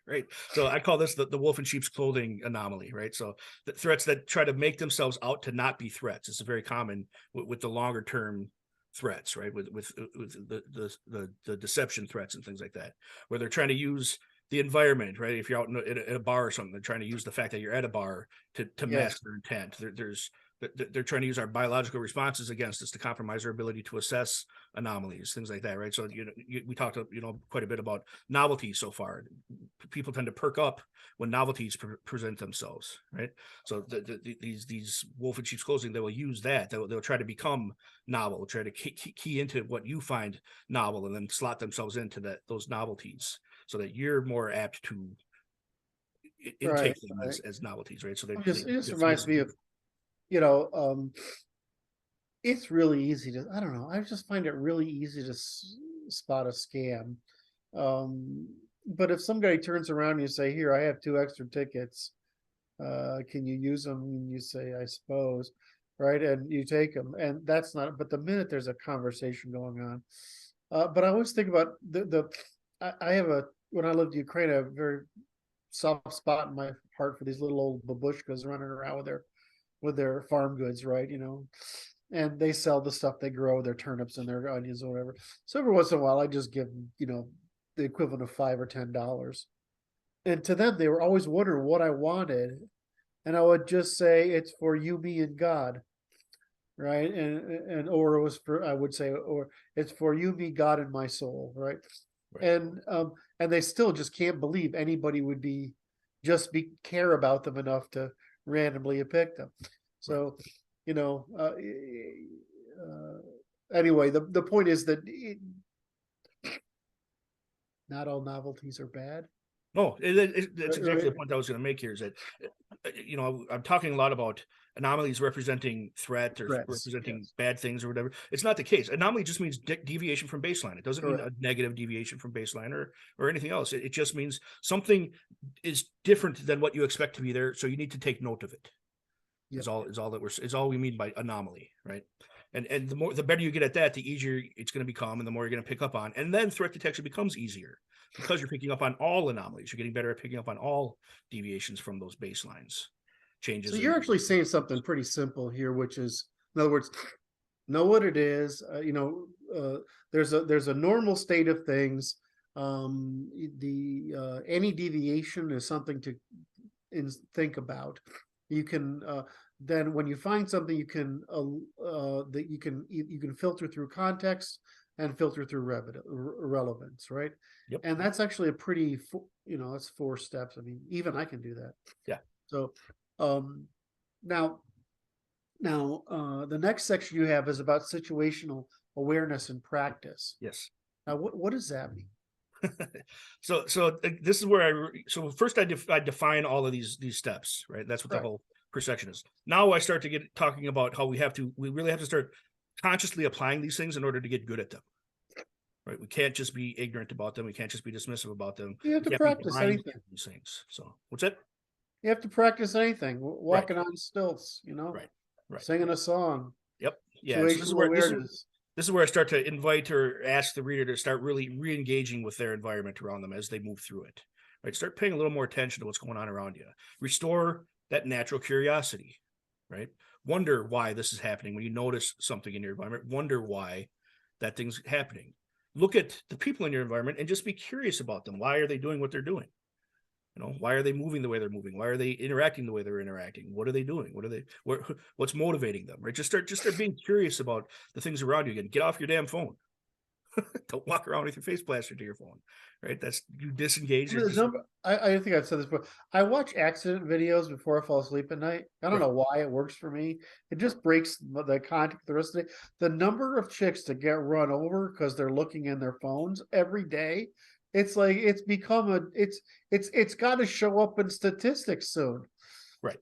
Right. So I call this the wolf in sheep's clothing anomaly. Right. So the threats that try to make themselves out to not be threats. It's very common with the longer term threats, right? With the deception threats and things like that, where they're trying to use the environment, right? If you're out in a bar or something, they're trying to use the fact that you're at a bar to mask their intent. They're trying to use our biological responses against us to compromise our ability to assess anomalies, things like that, right? So we talked quite a bit about novelty so far. People tend to perk up when novelties present themselves, right? So these wolf in sheep's clothing, they will use that. They'll try to become novel, try to key into what you find novel, and then slot themselves into those novelties, so that you're more apt to intake them as novelties, right? So this reminds me of, it's really easy to, I don't know, I just find it really easy to spot a scam. But if somebody turns around and you say, here, I have 2 extra tickets, can you use them? And you say, I suppose, right? And you take them, and that's not, but the minute there's a conversation going on, but I always think about I have when I lived in Ukraine, I have a very soft spot in my heart for ththese little old babushkas running around with their farm goods, right? And they sell the stuff they grow, their turnips and their onions or whatever. So every once in a while, I just give them, the equivalent of $5 or $10. And to them, they were always wondering what I wanted. And I would just say, it's for you, me, and God. Right. Or it was I would say, or it's for you, me, God, and my soul. Right. And they still just can't believe anybody would care about them enough to randomly pick them. So, anyway, the point is that not all novelties are bad. No, that's exactly the point I was going to make here is that, I'm talking a lot about anomalies representing threat or Threats, representing yes. bad things or whatever. It's not the case. Anomaly just means deviation from baseline. It doesn't mean a negative deviation from baseline or anything else. It just means something is different than what you expect to be there. So you need to take note of it. Yep. Is all we mean by anomaly, right? And the better you get at that, the easier it's going to become, and the more you're going to pick up on. And then threat detection becomes easier because you're picking up on all anomalies. You're getting better at picking up on all deviations from those baselines. Changes. So you're actually saying something pretty simple here, which is, in other words, know what it is. There's a normal state of things. Any deviation is something to think about. You can then when you find something, you can that you can filter through context and filter through relevance, right? Yep. And that's actually a pretty, that's 4 steps. I mean, even I can do that. Yeah. So, now, the next section you have is about situational awareness and practice. Yes. Now, what does that mean? So this is where so first I define all of these steps, right? That's what the whole first section is. Now I start to get talking about how we really have to start consciously applying these things in order to get good at them, right? We can't just be ignorant about them. We can't just be dismissive about them. You have to practice anything. These things. So what's that? You have to practice anything. Walking on stilts, right, singing a song. Yep. Yeah. So this is where I start to invite or ask the reader to start really re-engaging with their environment around them as they move through it. Right. Start paying a little more attention to what's going on around you. Restore that natural curiosity. Right. Wonder why this is happening. When you notice something in your environment, wonder why that thing's happening. Look at the people in your environment and just be curious about them. Why are they doing what they're doing? Why are they moving the way they're moving? Why are they interacting the way they're interacting? What are they doing? What's motivating them? Right? Just start being curious about the things around you. Again, get off your damn phone. Don't walk around with your face plastered to your phone. Right? That's you disengage. I think I've said this before. I watch accident videos before I fall asleep at night. I don't know why it works for me. It just breaks the contact the rest of the day. The number of chicks that get run over because they're looking in their phones every day. It's like it's become it's got to show up in statistics soon. Right.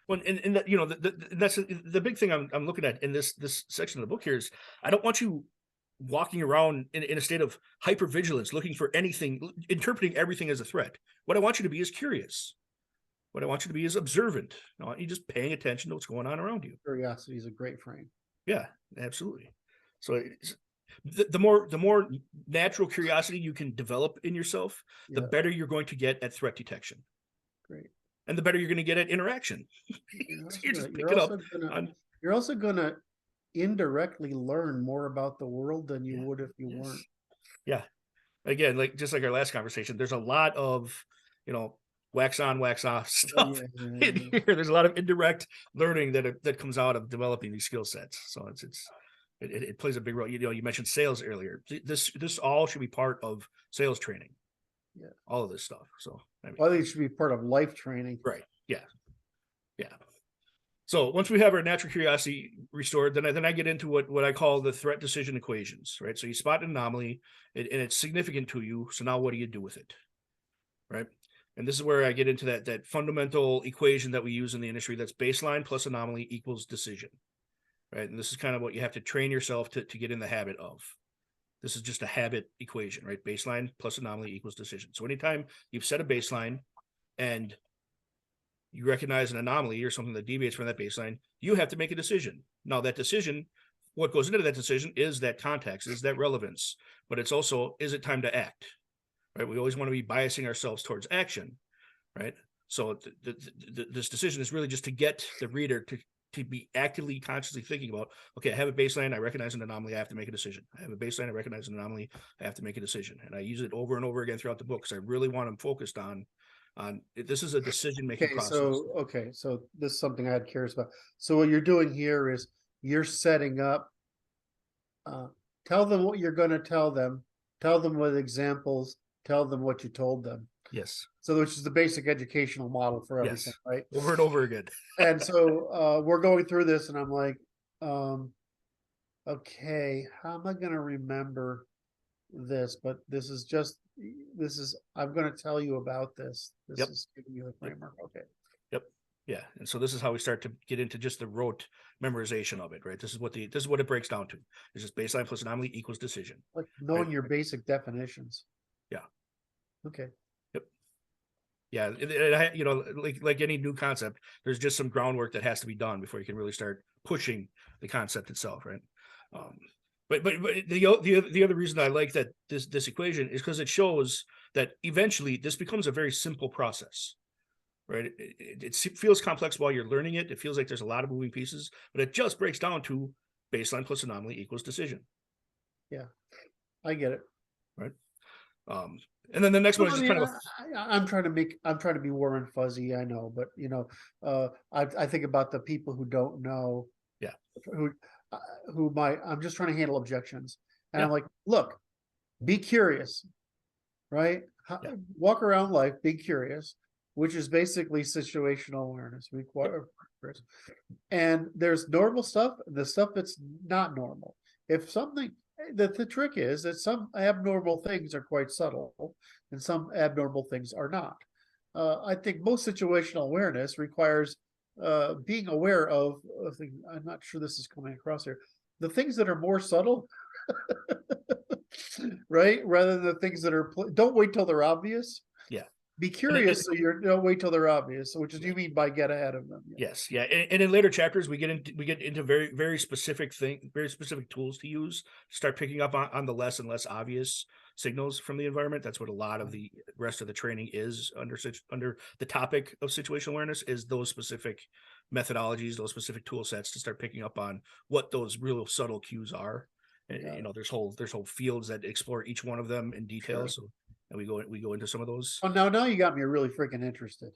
Well, and that, that's the big thing I'm looking at in this section of the book here is I don't want you walking around in a state of hypervigilance, looking for anything, interpreting everything as a threat. What I want you to be is curious. What I want you to be is observant. I want you just paying attention to what's going on around you. Curiosity is a great frame. Yeah, absolutely. So the more natural curiosity you can develop in yourself, the better you're going to get at threat detection. Great. And the better you're going to get at interaction. You're also going to indirectly learn more about the world than you would if you weren't. Yeah. Again, just like our last conversation, there's a lot of, wax on, wax off stuff in here. There's a lot of indirect learning that comes out of developing these skill sets. So it plays a big role. You mentioned sales earlier. This all should be part of sales training. Yeah. All of this stuff. So I think it should be part of life training. Right. Yeah. So once we have our natural curiosity restored, then I get into what I call the threat decision equations, right? So you spot an anomaly and it's significant to you. So now what do you do with it? Right. And this is where I get into that fundamental equation that we use in the industry. That's baseline plus anomaly equals decision. Right. And this is kind of what you have to train yourself to get in the habit of. This is just a habit equation, right? Baseline plus anomaly equals decision. So anytime you've set a baseline and you recognize an anomaly or something that deviates from that baseline, you have to make a decision. Now that decision, what goes into that decision is that context, is that relevance, but it's also, is it time to act, right? We always want to be biasing ourselves towards action, right? So this decision is really just to get the reader to be actively, consciously thinking about, okay, I have a baseline, I recognize an anomaly, I have to make a decision. I have a baseline, I recognize an anomaly, I have to make a decision. And I use it over and over again throughout the book because I really want them focused on this is a decision-making process. So this is something I had curious about. So what you're doing here is you're setting up, tell them what you're going to tell them with examples, tell them what you told them. Yes. So which is the basic educational model for everything, right? Over and over again. And so we're going through this and I'm like, okay, how am I going to remember this? But this is just I'm going to tell you about this. This Yep. is giving you the framework. Okay. Yep. Yeah. And so this is how we start to get into just the rote memorization of it, right? This is what it breaks down to. It's just baseline plus anomaly equals decision. Like knowing Right. your basic definitions. Yeah. Okay. Yep. Yeah. Like any new concept, there's just some groundwork that has to be done before you can really start pushing the concept itself, right? But the other reason I like that this equation is because it shows that eventually this becomes a very simple process, right? It feels complex while you're learning it. It feels like there's a lot of moving pieces, but it just breaks down to baseline plus anomaly equals decision. Yeah, I get it. Right. And then the next one is just kind of I'm trying to be warm and fuzzy. I know, but I think about the people who don't know. Yeah. I'm just trying to handle objections, and Yeah. I'm like, look, be curious, right? Yeah. Walk around life, be curious, which is basically situational awareness. And there's normal stuff, the stuff that's not normal. If something, the trick is that some abnormal things are quite subtle, and some abnormal things are not. I think most situational awareness requires being aware of. I'm not sure this is coming across here. The things that are more subtle, right? Rather than the things that are. Don't wait till they're obvious. Yeah. Be curious, so don't wait till they're obvious. Which is you mean by get ahead of them. Yeah. Yes, yeah, and in later chapters we get into very very specific tools to use to start picking up on the less and less obvious signals from the environment. That's what a lot of the rest of the training is under the topic of situational awareness, is those specific methodologies, those specific tool sets to start picking up on what those real subtle cues are. And there's whole fields that explore each one of them in detail. Sure. So and we go into some of those. Oh, now you got me really freaking interested.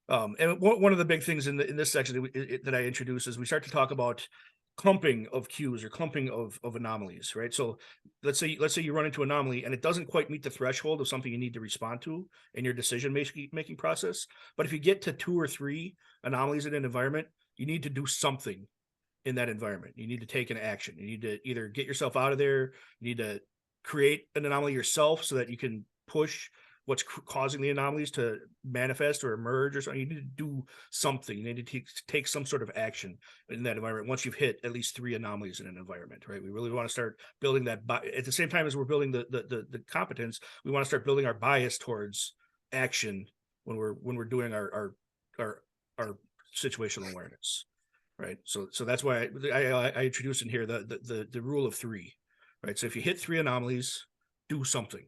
And one of the big things in this section that I introduce is we start to talk about clumping of cues or clumping of anomalies, right? So let's say you run into an anomaly and it doesn't quite meet the threshold of something you need to respond to in your decision making process. But if you get to 2 or 3 anomalies in an environment, you need to do something in that environment. You need to take an action. You need to either get yourself out of there. You need to create an anomaly yourself so that you can push what's causing the anomalies to manifest or emerge or something. You need to do something. You need to take some sort of action in that environment once you've hit at least 3 anomalies in an environment, right? We really want to start building that at the same time as we're building the competence. We want to start building our bias towards action when we're doing our situational awareness, right? So that's why I introduced in here the rule of 3, right? So if you hit 3 anomalies, do something.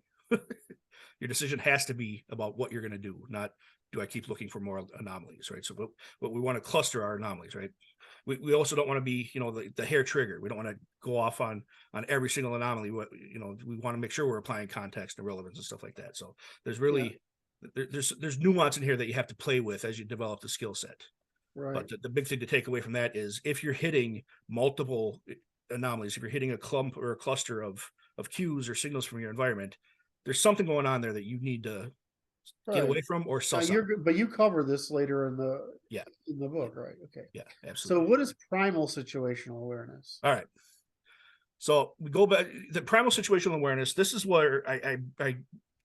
Your decision has to be about what you're going to do, not do I keep looking for more anomalies, right? So but we want to cluster our anomalies, right? We also don't want to be, the hair trigger. We don't want to go off on every single anomaly. We want to make sure we're applying context and relevance and stuff like that. So there's really, there's nuance in here that you have to play with as you develop the skill set. Right. But the big thing to take away from that is if you're hitting multiple anomalies, if you're hitting a clump or a cluster of cues or signals from your environment, there's something going on there that you need to get away from or suss out. But you cover this later in the book, right? Okay. Yeah, absolutely. So what is primal situational awareness? All right. So we go back, the primal situational awareness. This is where I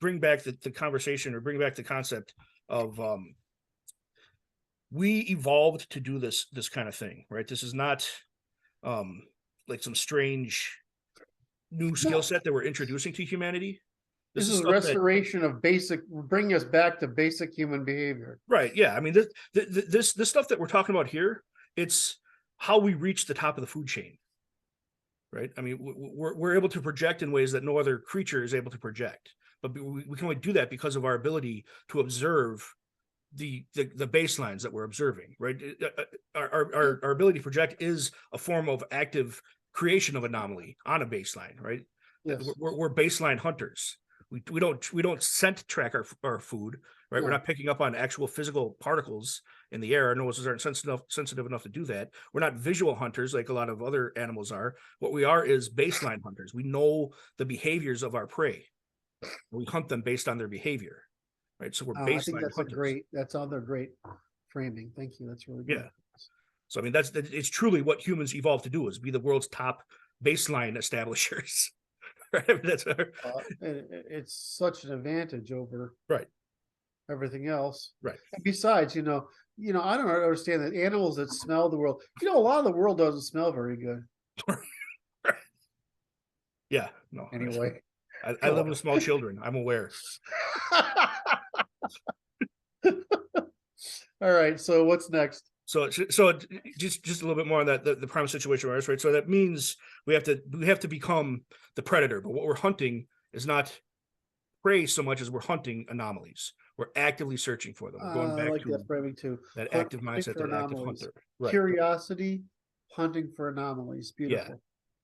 bring back the conversation or bring back the concept of we evolved to do this kind of thing, right? This is not like some strange new skill set that we're introducing to humanity. This is restoration of bringing us back to basic human behavior. Right. Yeah. I mean, this stuff that we're talking about here, it's how we reach the top of the food chain. Right. I mean, we're able to project in ways that no other creature is able to project, but we can only do that because of our ability to observe the baselines that we're observing. Right. Our ability to project is a form of active creation of anomaly on a baseline. Right. Yes. We're baseline hunters. We don't scent track our food, right? Yeah. We're not picking up on actual physical particles in the air. Our noses aren't sensitive enough to do that. We're not visual hunters like a lot of other animals are. What we are is baseline hunters. We know the behaviors of our prey. We hunt them based on their behavior, right? So we're baseline. I think that's hunters. That's other great framing. Thank you. That's really good. Yeah. So I mean, it's truly what humans evolved to do, is be the world's top baseline establishers. Right? That's It's such an advantage over right. everything else. Right. And besides, I don't understand that animals that smell the world. A lot of the world doesn't smell very good. Yeah. No. Anyway, I live with small children. I'm aware. All right. So what's next? So just a little bit more on that the primal situation awareness, right? So that means we have to become the predator, but what we're hunting is not prey so much as we're hunting anomalies. We're actively searching for them. We're going back to that framing too. that Hunt- active hunting mindset, for that active anomalies. hunter. Right. Curiosity, hunting for anomalies. Beautiful. Yeah.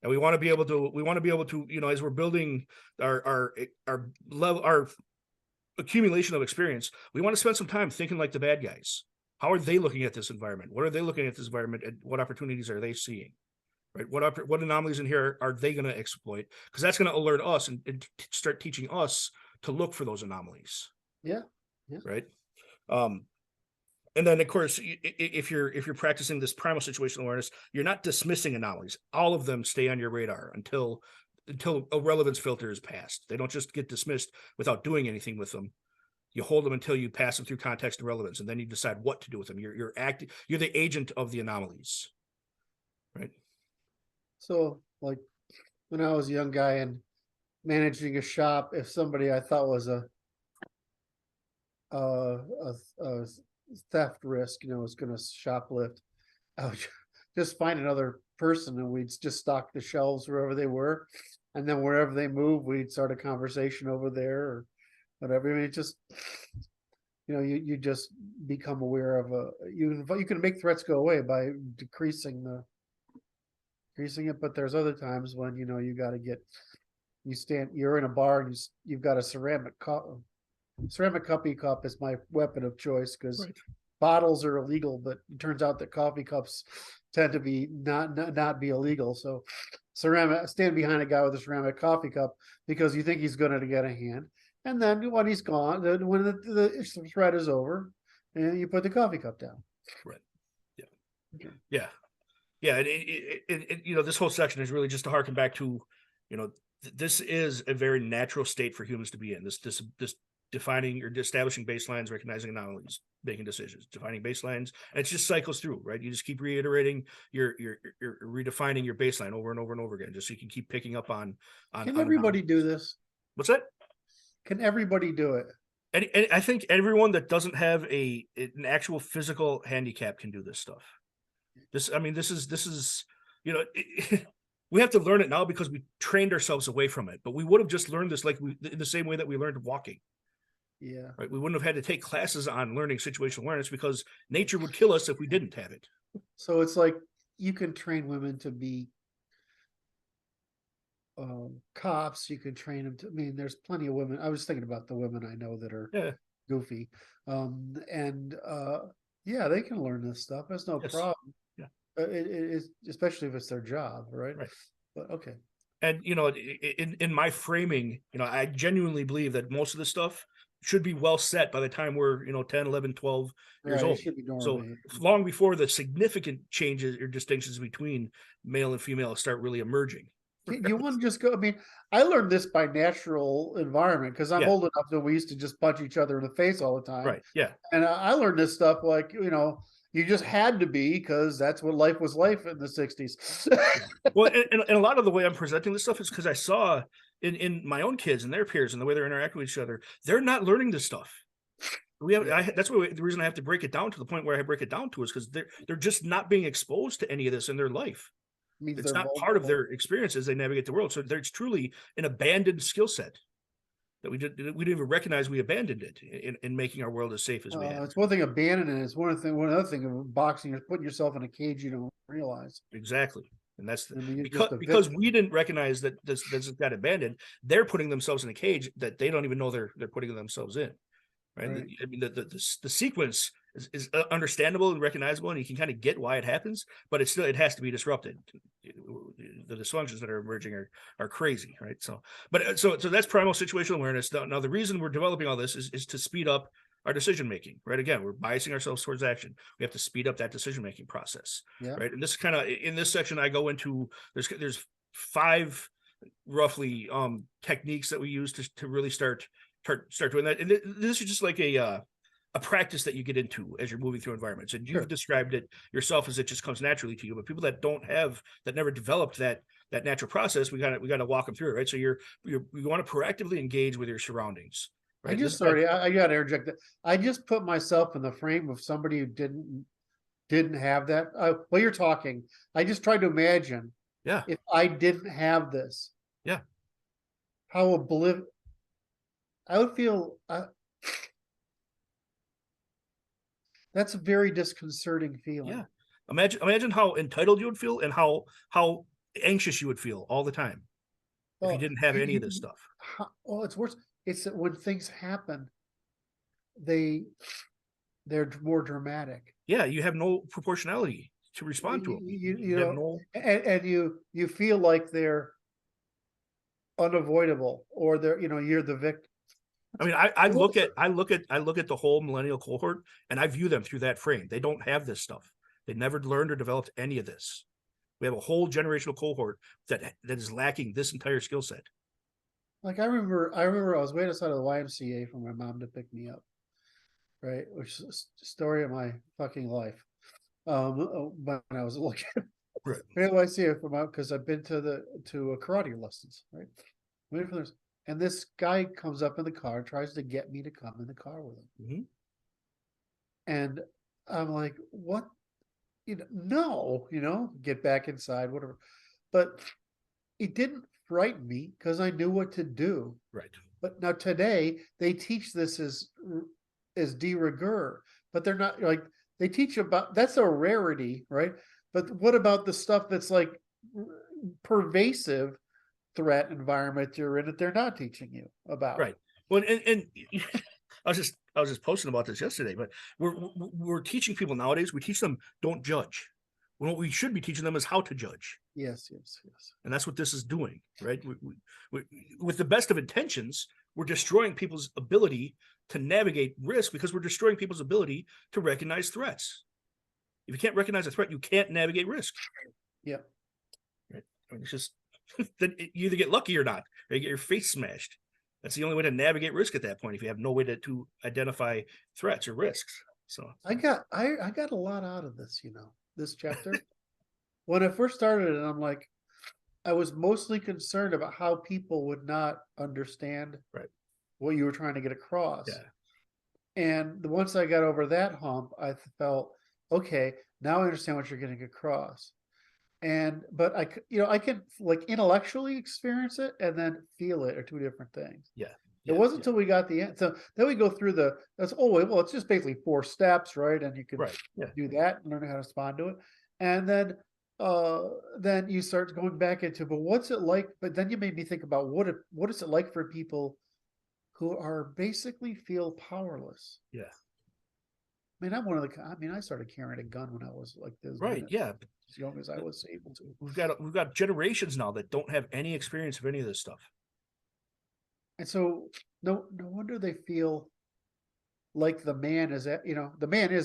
And we want to be able to, as we're building our level, our accumulation of experience, we want to spend some time thinking like the bad guys. How are they looking at this environment? What are they looking at this environment, and what opportunities are they seeing? Right? What anomalies in here are they going to exploit? Because that's going to alert us and start teaching us to look for those anomalies. Yeah. Right. And then of course, if you're practicing this primal situational awareness, you're not dismissing anomalies. All of them stay on your radar until a relevance filter is passed. They don't just get dismissed without doing anything with them. You hold them until you pass them through context and relevance, and then you decide what to do with them. You're the agent of the anomalies. Right. So like when I was a young guy and managing a shop, if somebody I thought was a theft risk, was going to shoplift, I would just find another person and we'd just stock the shelves wherever they were. And then wherever they moved, we'd start a conversation over there or whatever. I mean, it just, you just become aware of you can make threats go away by decreasing it. But there's other times when, you got to you're in a bar and you've got a ceramic coffee cup is my weapon of choice because bottles are illegal, but it turns out that coffee cups tend to be not be illegal. So stand behind a guy with a ceramic coffee cup because you think he's going to get a hand. And then when he's gone, when the threat is over, and you put the coffee cup down. Right. Yeah. Okay. Yeah. Yeah. This whole section is really just to harken back to, this is a very natural state for humans to be in. This defining or establishing baselines, recognizing anomalies, making decisions, defining baselines, and it just cycles through, right? You just keep reiterating, you're redefining your baseline over and over and over again, just so you can keep picking up on. Can everybody do this? What's that? Can everybody do it? And I think everyone that doesn't have an actual physical handicap can do this stuff. This is we have to learn it now because we trained ourselves away from it, but we would have just learned this in the same way that we learned walking. Yeah. Right. We wouldn't have had to take classes on learning situational awareness because nature would kill us if we didn't have it. So it's like you can train women to be cops. You can train them to, there's plenty of women. I was thinking about the women I know that are goofy. They can learn this stuff. That's no problem. Yeah. It is, especially if it's their job, right? Right. But okay. And in my framing, I genuinely believe that most of this stuff should be well set by the time we're 10, 11, 12 years old. So long before the significant changes or distinctions between male and female start really emerging. You want to just go, I learned this by natural environment because I'm old enough that we used to just punch each other in the face all the time. Right. Yeah. And I learned this stuff like, you just had to be because that's what life was like in the 60s. Well, and a lot of the way I'm presenting this stuff is because I saw in my own kids and their peers and the way they're interacting with each other, they're not learning this stuff. That's why the reason I have to break it down to the point where I break it down to is because they're just not being exposed to any of this in their life. It's not part of their experience as they navigate the world. So there's truly an abandoned skill set that we didn't even recognize we abandoned it in making our world as safe as we have. It's one thing abandoning it. It's one other thing of boxing. You're putting yourself in a cage you don't realize. Exactly. And that's because we didn't recognize that this got abandoned. They're putting themselves in a cage that they don't even know they're putting themselves in. Right. The sequence is understandable and recognizable, and you can kind of get why it happens, but it has to be disrupted. The dysfunctions that are emerging are crazy, right? So that's primal situational awareness. Now the reason we're developing all this is to speed up our decision making, right? Again, we're biasing ourselves towards action. We have to speed up that decision making process, right? And this kind of in this section I go into there's 5 roughly techniques that we use to really start doing that. And this is just like a practice that you get into as you're moving through environments. And you've described it yourself as it just comes naturally to you. But people that never developed that natural process, we got to walk them through it, right? So you want to proactively engage with your surroundings. Right? I got to interject that. I just put myself in the frame of somebody who didn't have that. While you're talking, I just tried to imagine, if I didn't have this, how I would feel. That's a very disconcerting feeling. Yeah. Imagine how entitled you would feel and how anxious you would feel all the time if you didn't have any of this stuff. It's worse. It's that when things happen, they're more dramatic. Yeah, you have no proportionality to respond to them. You know, and you feel like they're unavoidable, or you're the victim. I mean, I look at the whole millennial cohort, and I view them through that frame. They don't have this stuff. They never learned or developed any of this. We have a whole generational cohort that is lacking this entire skill set. Like I remember I was waiting outside of the YMCA for my mom to pick me up, right? Which is the story of my fucking life. When I was looking, right? YMCA because I've been to karate lessons, right? Waiting for this. And this guy comes up in the car, tries to get me to come in the car with him. Mm-hmm. And I'm like, what? No, get back inside, whatever. But it didn't frighten me because I knew what to do. Right. But now today they teach this as de rigueur, but they're not like they teach about that's a rarity, right? But what about the stuff that's like pervasive threat environment you're in that they're not teaching you about? Right. Well, and I was just posting about this yesterday, but we're teaching people nowadays. We teach them don't judge. When what we should be teaching them is how to judge. Yes. And that's what this is doing, right? We, with the best of intentions, we're destroying people's ability to navigate risk because we're destroying people's ability to recognize threats. If you can't recognize a threat, you can't navigate risk. Yeah. Right. I mean, it's just that you either get lucky or not, or you get your face smashed. That's the only way to navigate risk at that point. If you have no way to identify threats or risks. So I got a lot out of this, this chapter. When I first started it, I'm like, I was mostly concerned about how people would not understand what you were trying to get across. Yeah. And once I got over that hump, I felt, okay, now I understand what you're getting across. But I can like intellectually experience it and then feel it are two different things. Yeah. It wasn't until we got the end. So then we go through it's just basically 4 steps, right? And you can do that and learn how to respond to it. And then you start going back into, but what's it like? But then you made me think about what is it like for people who are basically feel powerless? Yeah. I mean, I started carrying a gun when I was like this. Right. Yeah. As young as I was able to. We've got generations now that don't have any experience of any of this stuff. And so no wonder they feel like the man is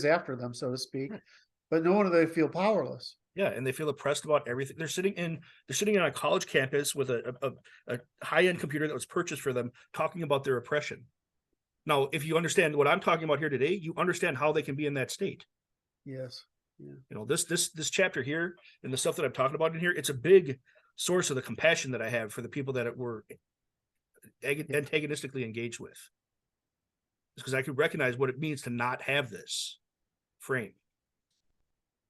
after them, so to speak, but no wonder they feel powerless. Yeah, and they feel oppressed about everything. They're sitting on a college campus with a high-end computer that was purchased for them, talking about their oppression. Now, if you understand what I'm talking about here today, you understand how they can be in that state. Yes. Yeah. This chapter here and the stuff that I'm talking about in here, it's a big source of the compassion that I have for the people that were antagonistically engaged with. It's because I could recognize what it means to not have this frame.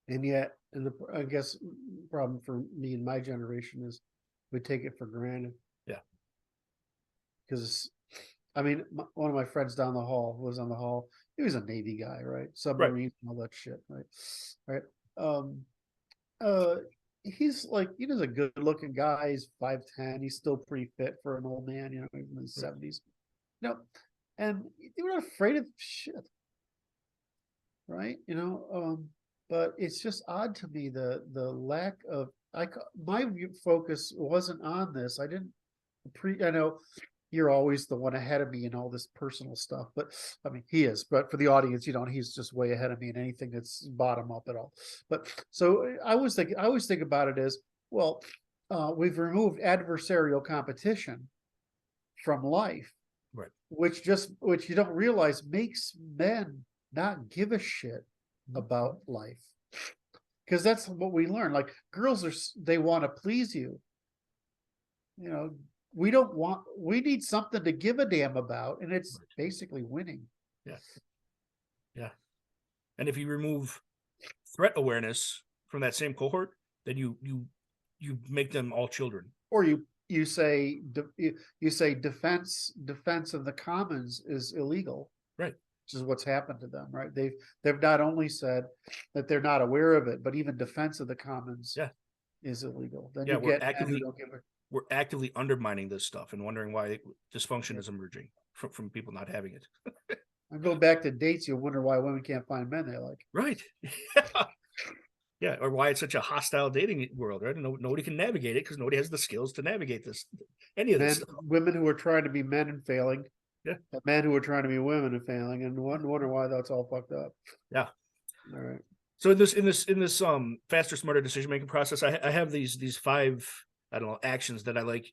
And yet, I guess problem for me and my generation is we take it for granted. Yeah. Because, one of my friends down the hall was on the hall. He was a Navy guy, right? Submarines and all that shit, right? He's like, he's a good looking guy. He's 5'10". He's still pretty fit for an old man, even in his 70s. And they were not afraid of shit, right? But it's just odd to me the lack of my focus wasn't on this. I know you're always the one ahead of me in all this personal stuff, but he is. But for the audience, he's just way ahead of me in anything that's bottom up at all. But so I always think about it as well. we've removed adversarial competition from life, Right. which you don't realize makes men not give a shit about life. Because that's what we learn. Like girls they want to please you. You know, we need something to give a damn about, and it's basically winning. Yeah. Yeah. And if you remove threat awareness from that same cohort, then you make them all children. Or you say defense of the commons is illegal. Right. Which is what's happened to them, right? They've not only said that they're not aware of it, but even defense of the commons is illegal. Then you get men who don't give a we're actively undermining this stuff and wondering why dysfunction is emerging from people not having it. I go back to dates, you'll wonder why women can't find men they like. Right. Yeah, or why it's such a hostile dating world, right? And nobody can navigate it because nobody has the skills to navigate any of this stuff. Women who are trying to be men and failing. Yeah. And men who are trying to be women and failing, and wonder why that's all fucked up. Yeah. All right. So in this faster, smarter decision making process, I have these 5, I don't know, actions that I like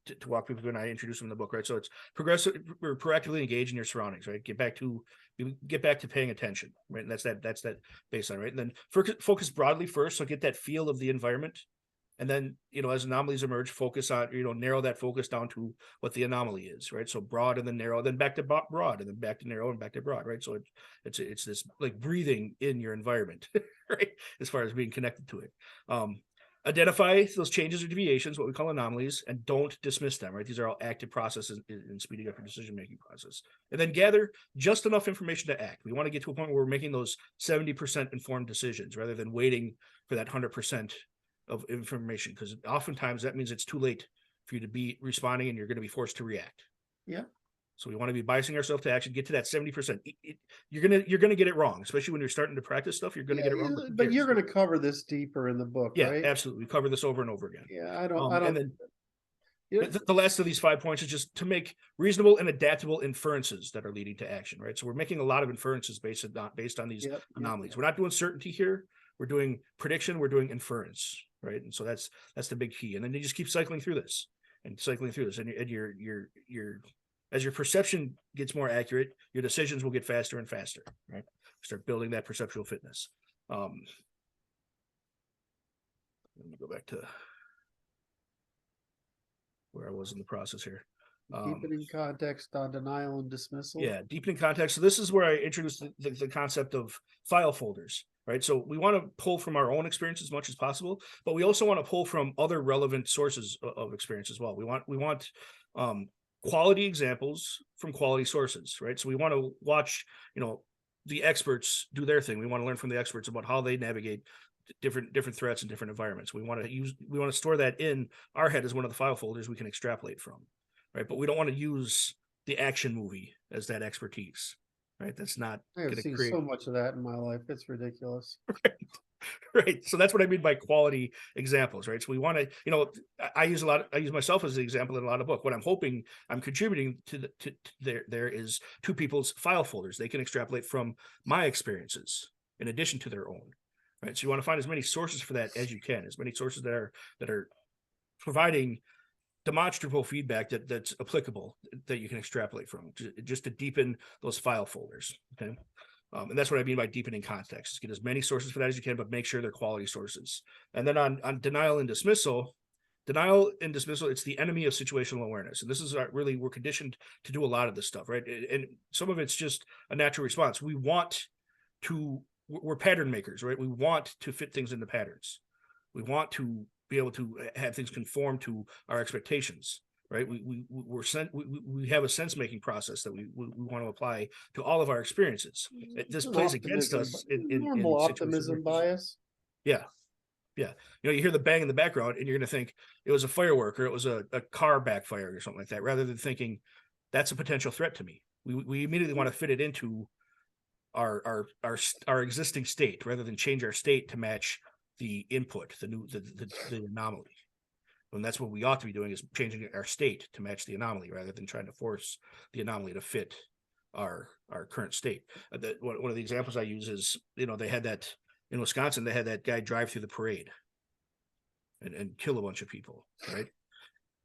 to walk people through, and I introduce them in the book, right? So it's progressive or proactively engage in your surroundings, right? Get back to paying attention, right? And that's that baseline, right? And then focus broadly first, so get that feel of the environment, and then as anomalies emerge, focus on narrow that focus down to what the anomaly is, right? So broad and then narrow, then back to broad, and then back to narrow and back to broad, right? So it's this like breathing in your environment, right? As far as being connected to it. Identify those changes or deviations, what we call anomalies, and don't dismiss them, right? These are all active processes in speeding up your decision-making process. And then gather just enough information to act. We want to get to a point where we're making those 70% informed decisions rather than waiting for that 100% of information, because oftentimes that means it's too late for you to be responding and you're going to be forced to react. Yeah. So we want to be biasing ourselves to actually get to that 70%. You're gonna get it wrong, especially when you're starting to practice stuff. You're gonna get it wrong. But you're gonna cover this deeper in the book, right? Absolutely. We cover this over and over again. Yeah, I don't. And then the last of these 5 points is just to make reasonable and adaptable inferences that are leading to action, right? So we're making a lot of inferences based on these anomalies. We're not doing certainty here. We're doing prediction. We're doing inference, right? And so that's the big key. And then you just keep cycling through this, and as your perception gets more accurate, your decisions will get faster and faster, right? Start building that perceptual fitness. Let me go back to where I was in the process here. Deepening context on denial and dismissal. Yeah, deepening context. So this is where I introduced the concept of file folders, right? So we want to pull from our own experience as much as possible, but we also want to pull from other relevant sources of experience as well. We want quality examples from quality sources, right? So we want to watch, the experts do their thing. We want to learn from the experts about how they navigate different threats in different environments. We want to store that in our head as one of the file folders we can extrapolate from, right? But we don't want to use the action movie as that expertise, right? That's not. I have seen so much of that in my life. It's ridiculous. Right. So that's what I mean by quality examples, right? So we want to, I use myself as an example in a lot of book. What I'm hoping I'm contributing to there is 2 people's file folders. They can extrapolate from my experiences in addition to their own, right? So you want to find as many sources for that as you can, as many sources that are providing demonstrable feedback that's applicable, that you can extrapolate from, just to deepen those file folders. Okay. And that's what I mean by deepening context. Just get as many sources for that as you can, but make sure they're quality sources. And then on denial and dismissal, it's the enemy of situational awareness. And this is we're conditioned to do a lot of this stuff, right? And some of it's just a natural response. We're pattern makers, right? We want to fit things into patterns. We want to be able to have things conform to our expectations, right? We have a sense making process that we want to apply to all of our experiences. This plays against us in normal optimism bias. Yeah. You hear the bang in the background and you're going to think it was a firework or it was a car backfire or something like that, rather than thinking that's a potential threat to me. We immediately want to fit it into our existing state rather than change our state to match the input, the anomaly. And that's what we ought to be doing, is changing our state to match the anomaly rather than trying to force the anomaly to fit our current state. One of the examples I use is, they had that in Wisconsin, they had that guy drive through the parade. and kill a bunch of people, right?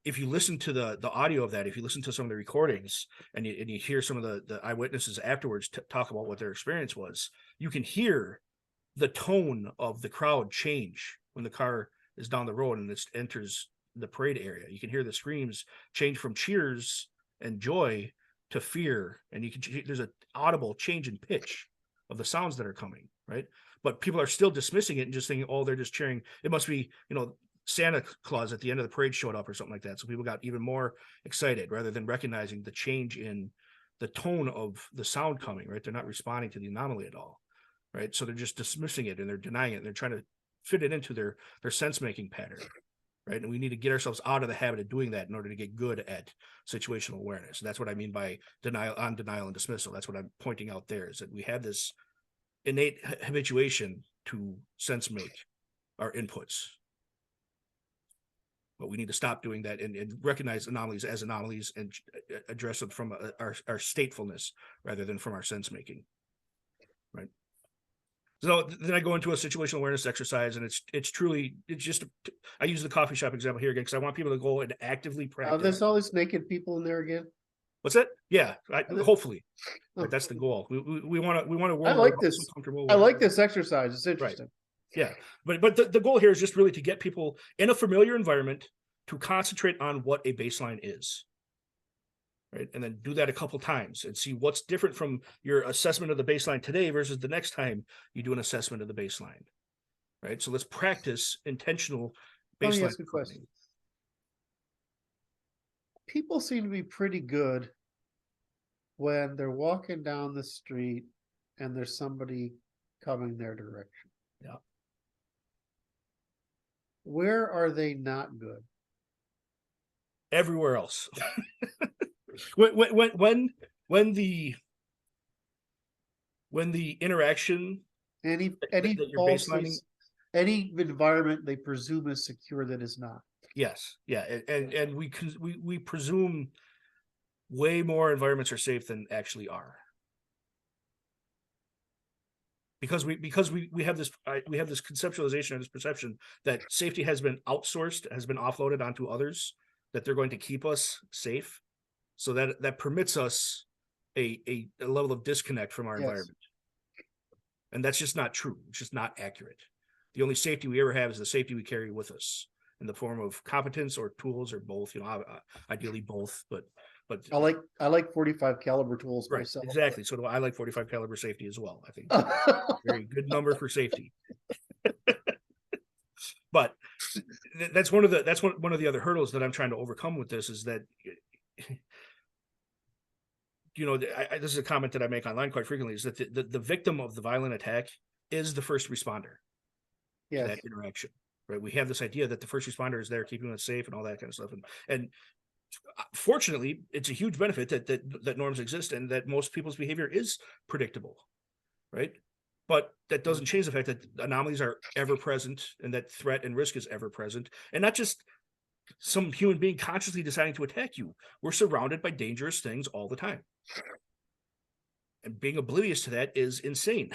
If you listen to the audio of that, if you listen to some of the recordings and you hear some of the eyewitnesses afterwards talk about what their experience was, you can hear the tone of the crowd change when the car is down the road and it enters the parade area. You can hear the screams change from cheers and joy to fear, and there's an audible change in pitch of the sounds that are coming, right? But people are still dismissing it and just thinking, oh, they're just cheering. It must be, Santa Claus at the end of the parade showed up or something like that. So people got even more excited rather than recognizing the change in the tone of the sound coming, right? They're not responding to the anomaly at all, right? So they're just dismissing it and they're denying it. And they're trying to fit it into their sense-making pattern, right? And we need to get ourselves out of the habit of doing that in order to get good at situational awareness. And that's what I mean by denial and dismissal. That's what I'm pointing out there, is that we have this innate habituation to sense make our inputs. But we need to stop doing that and recognize anomalies as anomalies and address them from our statefulness rather than from our sense making, right? So then I go into a situational awareness exercise, and it's just I use the coffee shop example here again because I want people to go and actively practice. There's all these naked people in there again. What's that? Yeah, hopefully, right, that's the goal. We want to. I like this. I like this exercise. It's interesting. Right. Yeah, but the goal here is just really to get people in a familiar environment to concentrate on what a baseline is, right? And then do that a couple times and see what's different from your assessment of the baseline today versus the next time you do an assessment of the baseline, right? So let's practice intentional baseline. Let me ask you a question. People seem to be pretty good when they're walking down the street and there's somebody coming their direction. Yeah. Where are they not good? Everywhere else. when the interaction, any environment they presume is secure that is not. Yes, yeah, and we presume way more environments are safe than actually are. Because we have this conceptualization or this perception that safety has been outsourced, has been offloaded onto others, that they're going to keep us safe, so that permits us a level of disconnect from our environment, and that's just not true. It's just not accurate. The only safety we ever have is the safety we carry with us in the form of competence or tools or both. Ideally both, but I like 45 caliber tools right, myself. Exactly. So do I. Like 45 caliber safety as well. I think very good number for safety. But that's one of the other hurdles that I'm trying to overcome with this, is that this is a comment that I make online quite frequently, is that the victim of the violent attack is the first responder. Yes. To that interaction, right? We have this idea that the first responder is there keeping us safe and all that kind of stuff, and fortunately, it's a huge benefit that norms exist and that most people's behavior is predictable, right? But that doesn't change the fact that anomalies are ever present and that threat and risk is ever present, and not just some human being consciously deciding to attack you. We're surrounded by dangerous things all the time, and being oblivious to that is insane.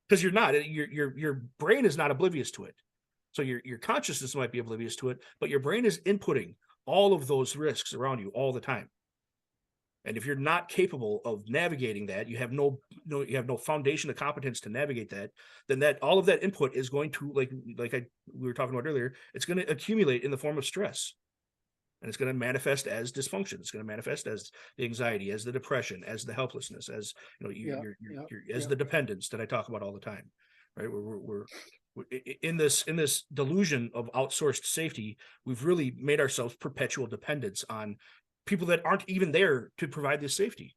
Because you're not, your brain is not oblivious to it. So your consciousness might be oblivious to it, but your brain is inputting all of those risks around you all the time. And if you're not capable of navigating that, you have no foundation of competence to navigate that, then that all of that input is going to, we were talking about earlier, it's going to accumulate in the form of stress. And it's going to manifest as dysfunction. It's going to manifest as the anxiety, as the depression, as the helplessness, as the dependence that I talk about all the time. Right? We're in this delusion of outsourced safety. We've really made ourselves perpetual dependents on people that aren't even there to provide this safety.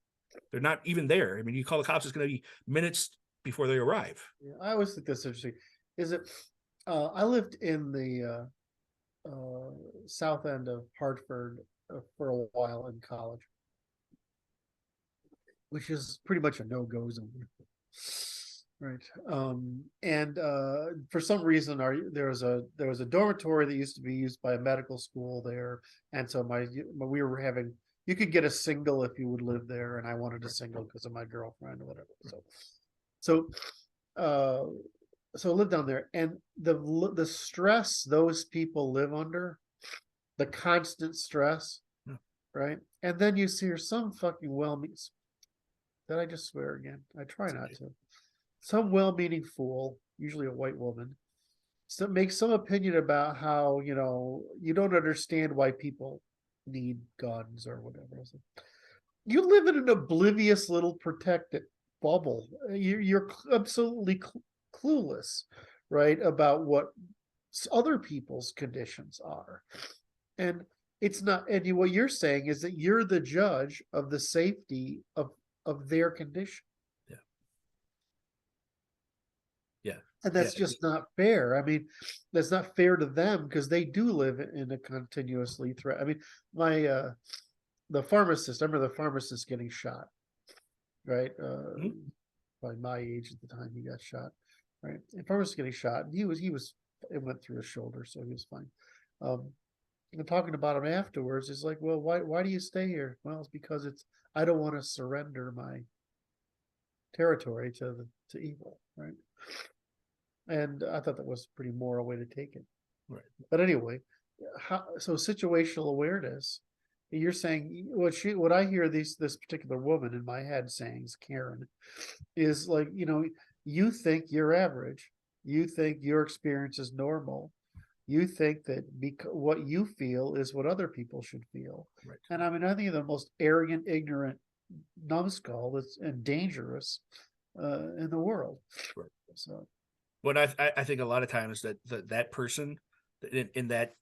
They're not even there. I mean, you call the cops, it's going to be minutes before they arrive. Yeah, I always think that's interesting. Is it? I lived in the south end of Hartford for a while in college, which is pretty much a no-go zone. Right. And for some reason there was a dormitory that used to be used by a medical school there. And so we were having, you could get a single if you would live there, and I wanted a single because of my girlfriend or whatever. So so I live down there, and the stress those people live under, the constant stress, Yeah. right? And then you see some fucking did I just swear again? I try not to. Some well-meaning fool, usually a white woman, makes some opinion about how, you don't understand why people need guns or whatever. You live in an oblivious little protected bubble. You're absolutely clueless, right, about what other people's conditions are. And it's not, and what you're saying is that you're the judge of the safety of their condition. Yeah. Yeah. And that's just not fair. I mean, that's not fair to them because they do live in a continuously threat. I mean, the pharmacist, I remember the pharmacist getting shot, right? Probably my age at the time he got shot, right? The pharmacist getting shot, and it went through his shoulder, so he was fine. And talking about him afterwards, it's like, well, why do you stay here? Well, it's because I don't want to surrender my territory to evil, right? And I thought that was a pretty moral way to take it. Right. But anyway, so situational awareness, you're saying what I hear this particular woman in my head saying is Karen, is like, you think you're average. You think your experience is normal. You think that what you feel is what other people should feel. Right. And I mean, I think the most arrogant, ignorant, numbskull and dangerous in the world. Right. So, but I think a lot of times that person in that,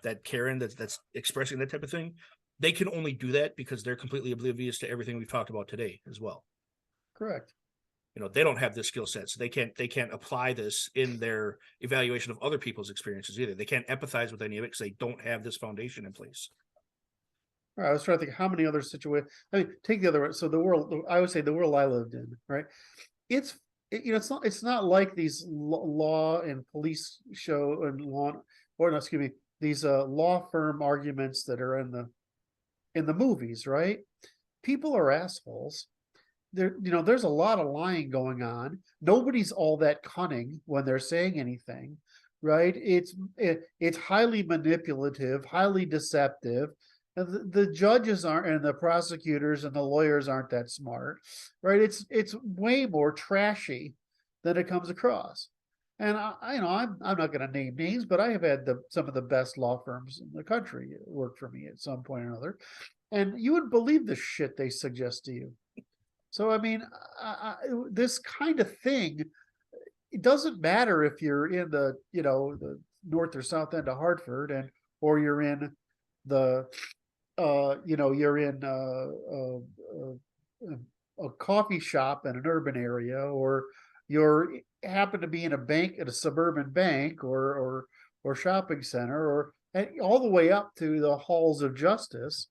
that Karen that's expressing that type of thing, they can only do that because they're completely oblivious to everything we've talked about today as well. Correct. They don't have this skill set, so they can't apply this in their evaluation of other people's experiences either. They can't empathize with any of it because they don't have this foundation in place. All right, I was trying to think how many other situations. I mean, take the other one. So the world, I would say the world I lived in, right? It's not like these law and police show and these law firm arguments that are in the movies, right? People are assholes. There's a lot of lying going on. Nobody's all that cunning when they're saying anything, right? It's highly manipulative, highly deceptive. And the judges aren't, and the prosecutors and the lawyers aren't that smart, right? It's way more trashy than it comes across. And I'm not going to name names, but I have had some of the best law firms in the country work for me at some point or another, and you would believe the shit they suggest to you. So, I mean, this kind of thing, it doesn't matter if you're in the north or south end of Hartford or you're in the, you're in a coffee shop in an urban area, or you're happen to be in a bank at a suburban bank or shopping center, or all the way up to the halls of justice.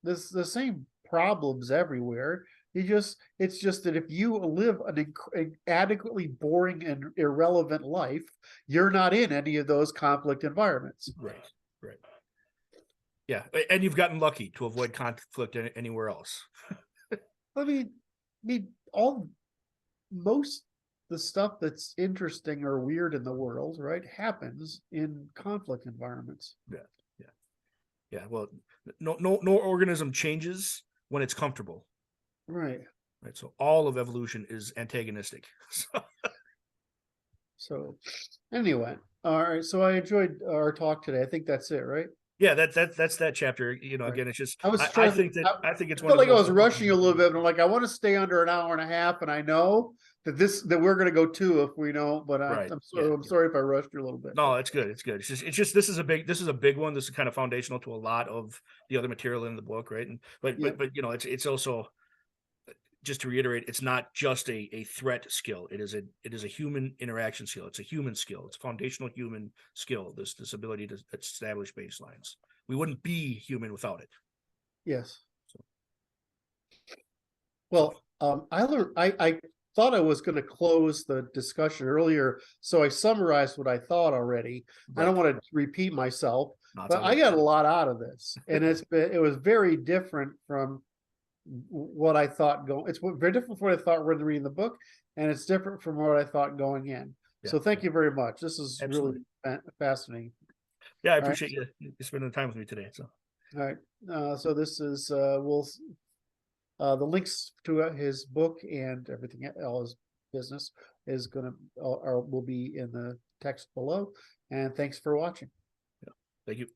There's the same problems everywhere. It's just that if you live an adequately boring and irrelevant life, you're not in any of those conflict environments. Right. Yeah, and you've gotten lucky to avoid conflict anywhere else. I mean, most the stuff that's interesting or weird in the world, right, happens in conflict environments. Yeah. Well, no organism changes when it's comfortable. Right. So all of evolution is antagonistic. So anyway, all right. So I enjoyed our talk today. I think that's it, right? Yeah, that's that chapter. Right. Again, it's just I think it's one. I felt like I was rushing a little bit, but I'm like, I want to stay under an hour and a half, and I know that we're going to go 2 if we don't. But I'm sorry if I rushed you a little bit. No, it's good. It's good. It's just this is a big one. This is kind of foundational to a lot of the other material in the book, right? And but it's also, just to reiterate, it's not just a threat skill. It is a human interaction skill. It's a human skill. It's a foundational human skill. This ability to establish baselines. We wouldn't be human without it. Yes. Well, I thought I was going to close the discussion earlier, so I summarized what I thought already. Right. I don't want to repeat myself, but I got a lot out of this, and it was very different from what I thought it's very different from what I thought when reading the book, and it's different from what I thought going in. Yeah. So thank you very much. This is Absolutely. really fascinating. Yeah, I right. appreciate you spending the time with me today. So All right. So this is the links to his book and everything, all his business is gonna will be in the text below. And thanks for watching. thank you.